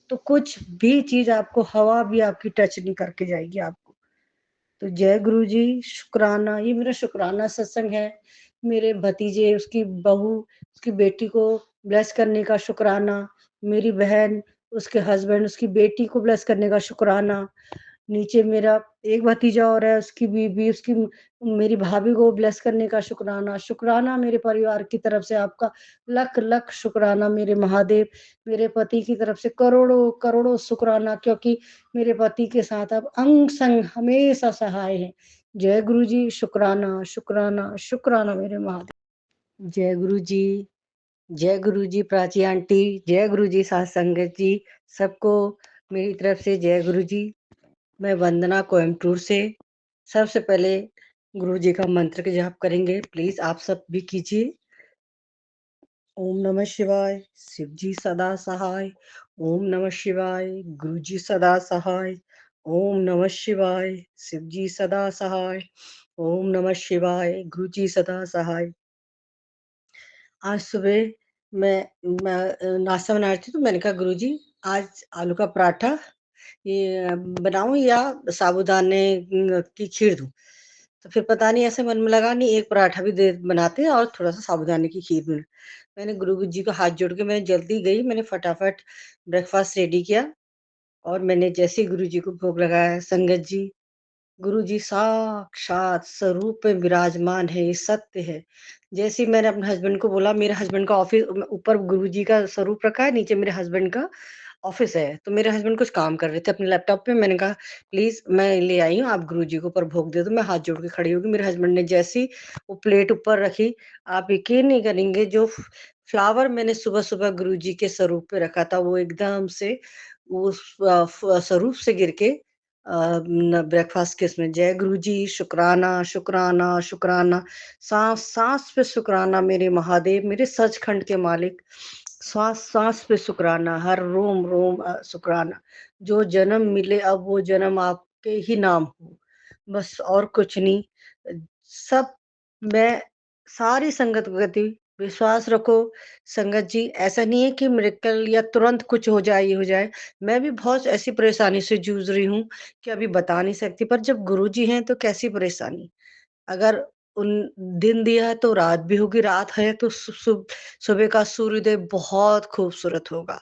[SPEAKER 4] तो कुछ भी चीज़ आपको, हवा भी आपकी टच नहीं करके जाएगी आपको। तो जय गुरु जी, शुक्राना। ये मेरा शुक्राना सत्संग है। मेरे भतीजे, उसकी बहू, उसकी बेटी को ब्लेस करने का शुक्राना। मेरी बहन, उसके हस्बैंड, उसकी बेटी को ब्लेस करने का शुक्राना। नीचे मेरा एक भतीजा और है, उसकी बीवी, उसकी मेरी भाभी को ब्लेस करने का शुक्राना। शुक्राना मेरे परिवार की तरफ से आपका लख-लख शुक्राना मेरे महादेव। मेरे पति की तरफ से करोड़ों-करोड़ों शुक्राना, क्योंकि मेरे पति के साथ आप अंग-संग हमेशा सहाय हैं। जय गुरु जी, शुक्राना, शुक्राना, शुक्राना मेरे महादेव। जय गुरु जी, जय गुरु जी प्राची आंटी, जय गुरु जी साथ संगत जी, सबको मेरी तरफ से जय गुरु जी। मैं वंदना कोयम्बटूर से। सबसे पहले गुरु जी का मंत्र का जाप करेंगे, प्लीज़ आप सब भी कीजिए। ओम नमः शिवाय, शिव जी सदा सहाय। ओम नमः शिवाय, गुरु जी सदा सहाय। ओम नमः शिवाय, शिव जी सदा सहाय। ओम नमः शिवाय, गुरु जी सदा सहाय। आज सुबह नाश्ता बना रही थी तो मैंने कहा गुरुजी आज आलू का पराठा ये बनाऊं या साबूदाने की खीर दूं। तो फिर पता नहीं ऐसे मन में लगा नहीं एक पराठा भी दे बनाते हैं और थोड़ा सा साबूदाने की खीर भी। मैंने गुरु जी को हाथ जोड़ के मैंने जल्दी गई, मैंने फटाफट ब्रेकफास्ट रेडी किया और मैंने जैसे ही गुरु जी को भोग लगाया, संगत जी गुरुजी साक्षात स्वरूप में विराजमान है, ये सत्य है। जैसे ही मैंने अपने हस्बैंड को बोला, मेरे हस्बैंड का ऑफिस ऊपर गुरुजी का स्वरूप रखा है, नीचे मेरे हस्बैंड का ऑफिस है। तो मेरे हस्बैंड कुछ काम कर रहे थे अपने लैपटॉप पे। मैंने कहा प्लीज मैं ले आई हूँ, आप गुरुजी को ऊपर भोग दे दो। मैं हाथ जोड़ के खड़ी हो गई। मेरे हस्बैंड ने जैसी वो प्लेट ऊपर रखी, आप यकीन नहीं करेंगे जो फ्लावर मैंने सुबह सुबह गुरुजी के स्वरूप पे रखा था वो एकदम से उस स्वरूप से गिर के ब्रेकफास्ट के इसमें जय गुरु जी, शुक्राना शुक्राना शुक्राना, सांस सांस पे शुक्राना मेरे महादेव, मेरे सचखंड के मालिक। सांस सांस पे शुक्राना, हर रोम रोम शुक्राना। जो जन्म मिले अब वो जन्म आपके ही नाम हो, बस और कुछ नहीं। सब मैं सारी संगत को कहती हूँ, विश्वास रखो संगत जी। ऐसा नहीं है कि मिरेकल या तुरंत कुछ हो जाए, ये हो जाए। मैं भी बहुत ऐसी परेशानी से जूझ रही हूँ कि अभी बता नहीं सकती, पर जब गुरुजी हैं तो कैसी परेशानी। अगर उन दिन दिया है तो रात भी होगी, रात है तो सुबह का सूर्योदय बहुत खूबसूरत होगा।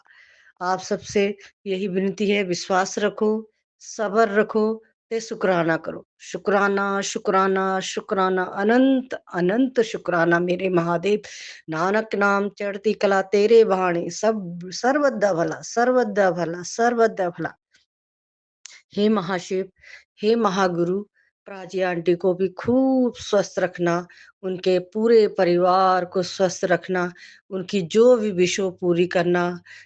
[SPEAKER 4] आप सबसे यही विनती है, विश्वास रखो, सब्र रखो ते शुक्राना करो। शुक्राना शुक्राना शुक्राना, अनंत अनंत शुक्राना मेरे महादेव। नानक नाम चढ़ती कला तेरे बहाने, सब सर्वदा भला सर्वदा भला सर्वदा भला। हे महाशिव, हे महागुरु, प्राची आंटी को भी खूब स्वस्थ रखना, उनके पूरे परिवार को स्वस्थ रखना, उनकी जो भी विशो पूरी करना।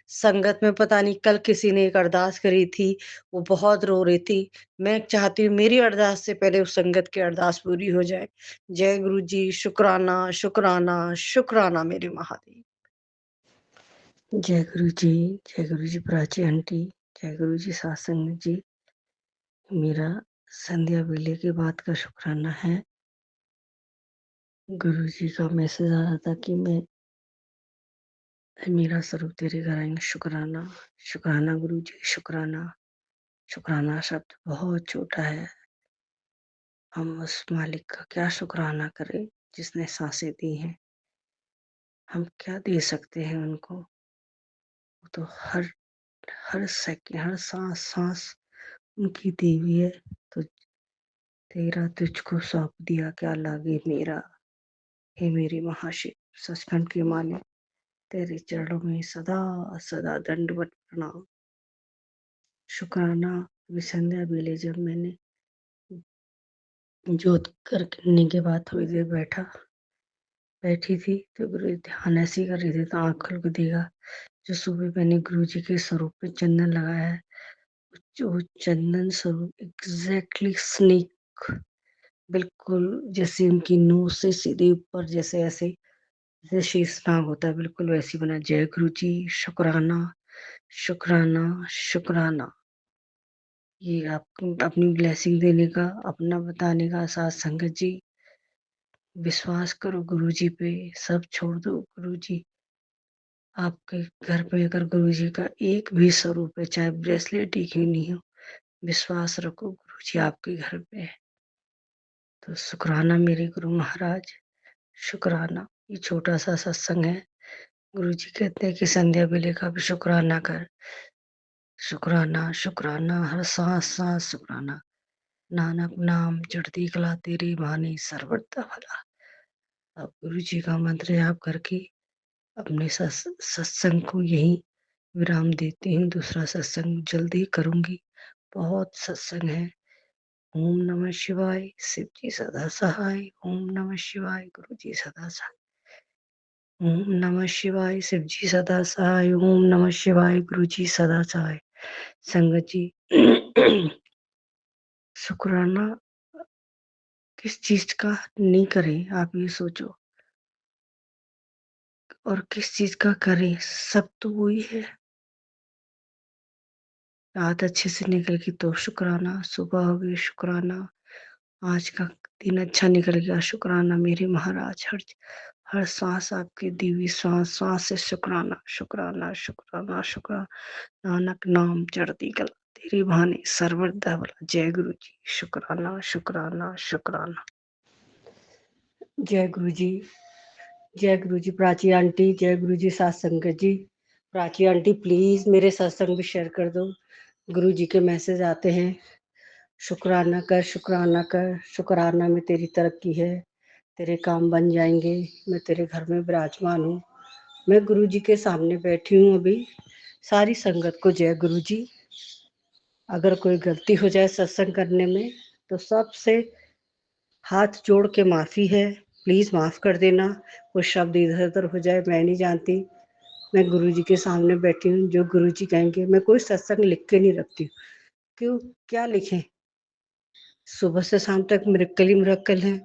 [SPEAKER 4] संगत में पता नहीं कल किसी ने एक अरदास करी थी, वो बहुत रो रही थी। मैं चाहती हूँ मेरी अरदास से पहले उस संगत की अरदास पूरी हो जाए। जय गुरु जी, शुक्राना शुक्राना शुक्राना मेरे महादेव। जय गुरु जी, जय गुरु जी प्राची आंटी, जय गुरु जी सत्संग जी। मेरा संध्या बेले की बात का शुक्राना है। गुरुजी का मैसेज आ रहा था कि मेरा स्वरूप तेरे घर आएंगे। शुक्राना शुक्राना गुरुजी, शुक्राना। शुक्राना शब्द बहुत छोटा है, हम उस मालिक का क्या शुक्राना करें जिसने सांसें दी हैं। हम क्या दे सकते हैं उनको। वो तो हर हर सेकंड हर सांस सांस उनकी दी हुई है। तो तेरा तुझको सौंप दिया, क्या लागे मेरा। हे मेरे महाशिव, सचखंड के मालिक, तेरे चरणों में सदा सदा दंडवत प्रणाम। शुक्राना। अभी संध्या बेले जब मैंने जोत करने के बाद थोड़ी देर बैठी थी तो गुरु ध्यान ऐसे ही कर रही थी तो आँख खुल के देखा जो सुबह मैंने गुरु जी के स्वरूप पे चंदन लगाया है, जो चंदन स्वरूप एग्जैक्टली स्नेक, बिल्कुल जैसे उनकी नोज से सीधे ऊपर जैसे ऐसे जैसे शीशनाग होता है, बिल्कुल वैसी बना। जय गुरु जी, शुक्राना शुक्राना शुक्राना। ये आपको अपनी ब्लेसिंग देने का, अपना बताने का साथ संगत जी। विश्वास करो गुरु जी पे, सब छोड़ दो गुरु जी। आपके घर पे अगर गुरु जी का एक भी स्वरूप है, चाहे ब्रेसलेट ही क्यों नहीं हो, विश्वास रखो गुरु जी आपके घर पे है। तो शुक्राना मेरे गुरु महाराज, शुक्राना। ये छोटा सा सत्संग है। गुरु जी कहते हैं कि संध्या बेले का भी शुक्राना कर। शुक्राना शुक्राना, हर सांस सांस शुक्राना। नानक नाम चढ़ती कला तेरी वाणी, सर्वदा भला। अब गुरु जी का मंत्र जाप करके अपने सत्संग को यही विराम देती हूँ। दूसरा सत्संग जल्दी करूंगी, बहुत सत्संग है। ओम नमः शिवाय, शिव जी सदा सहाय। ओम नमः शिवाय, गुरु जी सदा सहाय। ओम नमः शिवाय, शिव जी सदा सहाय। ओम नमः शिवाय, गुरु जी सदा सहाय। संगत जी शुक्राना किस चीज का नहीं करें, आप ये सोचो, और किस चीज का करें, सब तो वही है। रात अच्छे से निकल गई तो शुक्राना, सुबह हो गई शुक्राना, आज का दिन अच्छा निकल गया शुक्राना मेरे महाराज। हर हर सांस आपकी दी हुई सांस सांस से शुक्राना शुक्राना शुक्राना शुक्राना। नानक नाम चढ़ती कला तेरी भाने सर्वदा भला। जय गुरु जी। शुक्राना शुक्राना शुक्राना। जय गुरु जी। जय गुरु जी। प्राची आंटी, जय गुरु जी। सात संगत जी। प्राची आंटी प्लीज मेरे सत्संग भी शेयर कर दो। गुरु जी के मैसेज आते हैं, शुक्राना कर शुक्राना कर, शुक्राना में तेरी तरक्की है, तेरे काम बन जाएंगे। मैं तेरे घर में विराजमान हूँ। मैं गुरु जी के सामने बैठी हूँ अभी। सारी संगत को जय गुरु जी। अगर कोई गलती हो जाए सत्संग करने में तो सबसे हाथ जोड़ के माफ़ी है, प्लीज़ माफ़ कर देना। कुछ शब्द इधर उधर हो जाए मैं नहीं जानती। मैं गुरु जी के सामने बैठी हूँ, जो गुरु जी कहेंगे। मैं कोई सत्संग लिख के नहीं रखती हूँ। क्यों, क्या लिखें? सुबह से शाम तक मिरेक्कल ही मिरेक्कल है।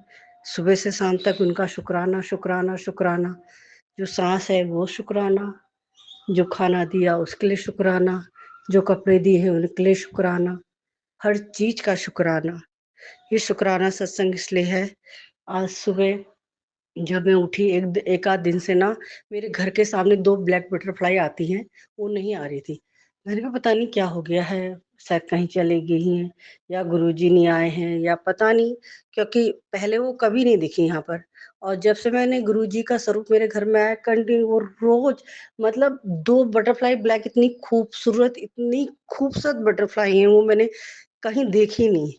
[SPEAKER 4] सुबह से शाम तक उनका शुक्राना शुक्राना शुक्राना। जो सांस है वो शुक्राना, जो खाना दिया उसके लिए शुक्राना, जो कपड़े दिए हैं उनके लिए शुक्राना, हर चीज का शुक्राना। ये शुक्राना सत्संग इसलिए है, आज सुबह जब मैं उठी एक आध दिन से ना मेरे घर के सामने दो ब्लैक बटरफ्लाई आती हैं, वो नहीं आ रही थी। मैंने कहा पता नहीं क्या हो गया है, शायद कहीं चली गई हैं या गुरुजी नहीं आए हैं या पता नहीं, क्योंकि पहले वो कभी नहीं दिखी यहाँ पर। और जब से मैंने गुरुजी का स्वरूप मेरे घर में आया कंटिन्यू वो रोज, मतलब दो बटरफ्लाई ब्लैक, इतनी खूबसूरत बटरफ्लाई हैं वो मैंने कहीं देखी नहीं।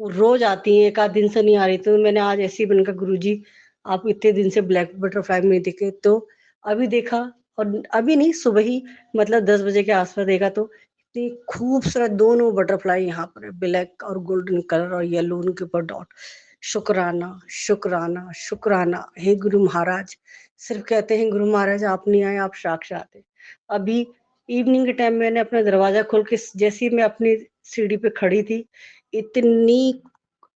[SPEAKER 4] वो रोज आती हैं, एक आध दिन से नहीं आ रही, तो मैंने आज ऐसे ही बनकर गुरुजी आप इतने दिन से ब्लैक बटरफ्लाई में दिखे, तो अभी देखा। और अभी नहीं, सुबह ही मतलब 10 बजे के आसपास देखा तो इतनी खूबसूरत दोनों बटरफ्लाई यहाँ पर है, ब्लैक और गोल्डन कलर और येलो उनके ऊपर डॉट। शुक्राना शुक्राना शुक्राना। हे गुरु महाराज, सिर्फ कहते हैं गुरु महाराज आप नहीं आए, आप साक्षात है। अभी इवनिंग के टाइम मैंने अपना दरवाजा खोल के जैसे ही मैं अपनी सीढ़ी पे खड़ी थी, इतनी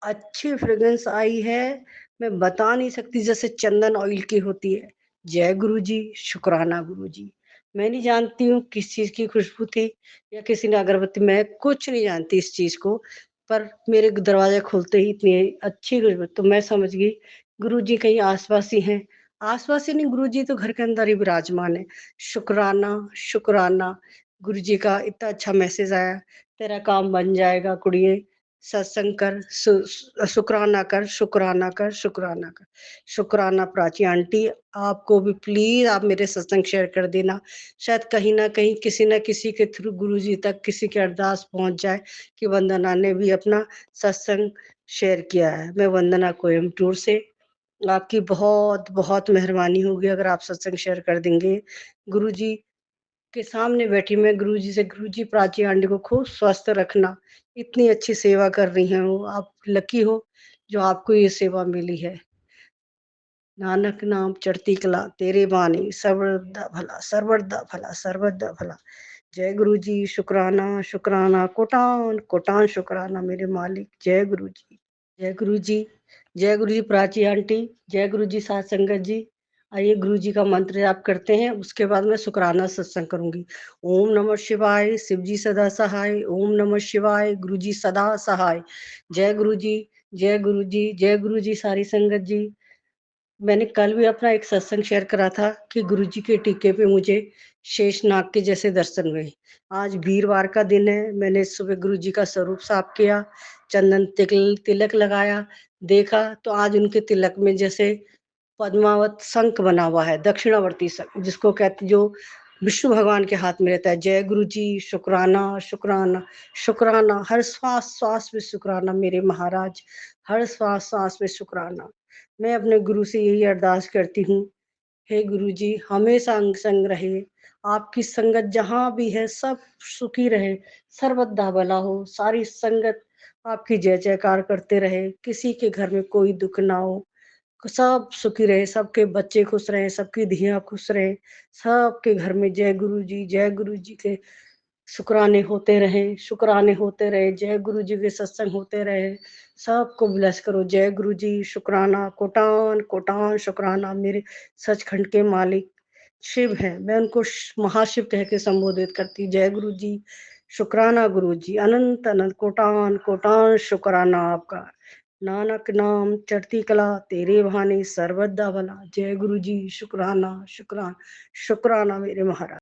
[SPEAKER 4] अच्छी फ्रेग्रेंस आई है, मैं बता नहीं सकती, जैसे चंदन ऑयल की होती है। जय गुरु जी। शुक्राना गुरु जी। मैं नहीं जानती हूँ किस चीज की खुशबू थी या किसी ने अगरबत्ती, मैं कुछ नहीं जानती इस चीज को, पर मेरे दरवाजा खोलते ही इतनी अच्छी खुशबू, तो मैं समझ गई गुरु जी कहीं आसपास ही हैं। आसपास ही नहीं, गुरु जी तो घर के अंदर ही विराजमान है। शुक्राना शुक्राना। गुरु जी का इतना अच्छा मैसेज आया, तेरा काम बन जाएगा कुड़िए, सत्संग कर, शुक्राना कर शुक्राना कर शुक्राना कर। शुक्राना प्राची आंटी, आपको भी प्लीज आप मेरे सत्संग शेयर कर देना, शायद कहीं ना कहीं किसी ना किसी के थ्रू गुरु जी तक किसी की अरदास पहुंच जाए कि वंदना ने भी अपना सत्संग शेयर किया है। मैं वंदना कोयम्बटूर से, आपकी बहुत बहुत मेहरबानी होगी अगर आप सत्संग शेयर कर देंगे। गुरु जी के सामने बैठी मैं गुरुजी से, गुरुजी प्राची आंटी को खूब स्वस्थ रखना, इतनी अच्छी सेवा कर रही हैं वो, आप लकी हो जो आपको ये सेवा मिली है। नानक नाम चढ़ती कला तेरे बानी सर्वदा भला सर्वदा भला सर्वदा भला। जय गुरु जी। शुक्राना शुक्राना कोटान कोटान शुक्राना मेरे मालिक। जय गुरु जी। जय गुरु जी। जय गुरु जी प्राची आंटी। जय गुरु जी सात संगत जी। आइए गुरु जी का मंत्र जाप करते हैं, उसके बाद मैं शुक्राना सत्संग करूंगी। ओम नमः शिवाय, शिव जी सदा सहाय। ओम नमः शिवाय, गुरु जी सदा सहाय। जय गुरु जी। जय गुरु जी। जय गुरु जी सारी संगत जी। मैंने कल भी अपना एक सत्संग शेयर करा था कि गुरु जी के टीके पे मुझे शेषनाग के जैसे दर्शन हुए। आज वीरवार का दिन है, मैंने सुबह गुरु जी का स्वरूप साफ किया, चंदन तिलक लगाया, देखा तो आज उनके तिलक में जैसे पद्मावत शंख बना हुआ है, दक्षिणावर्ती शंख जिसको कहते, जो विष्णु भगवान के हाथ में रहता है। जय गुरु जी। शुक्राना शुक्राना शुक्राना। हर श्वास श्वास में शुक्राना मेरे महाराज, हर श्वास श्वास में शुक्राना। मैं अपने गुरु से यही अरदास करती हूँ, हे गुरु जी हमेशा अंग संग रहे, आपकी संगत जहाँ भी है सब सुखी रहे, सर्वदा भला हो, सारी संगत आपकी जय जयकार करते रहे, किसी के घर में कोई दुख ना हो, सब सुखी रहे, सबके बच्चे खुश रहे, सबकी धियां खुश रहे, सबके घर में जय गुरु जी। जय गुरु जी के शुक्राने होते रहे, शुक्राने होते रहे, जय गुरु जी के सत्संग होते रहे, सबको ब्लेस करो। जय गुरु जी। शुक्राना कोटान कोटान शुक्राना मेरे सचखंड के मालिक शिव हैं, मैं उनको महाशिव कह के संबोधित करती। जय गुरु जी। शुक्राना गुरुजी, अनंत अनंत कोटान कोटान शुक्राना आपका। नानक नाम चढ़ती कला, तेरे बहाने सर्वदा भला। जय गुरुजी, शुक्राना शुक्राना शुक्राना मेरे महाराज।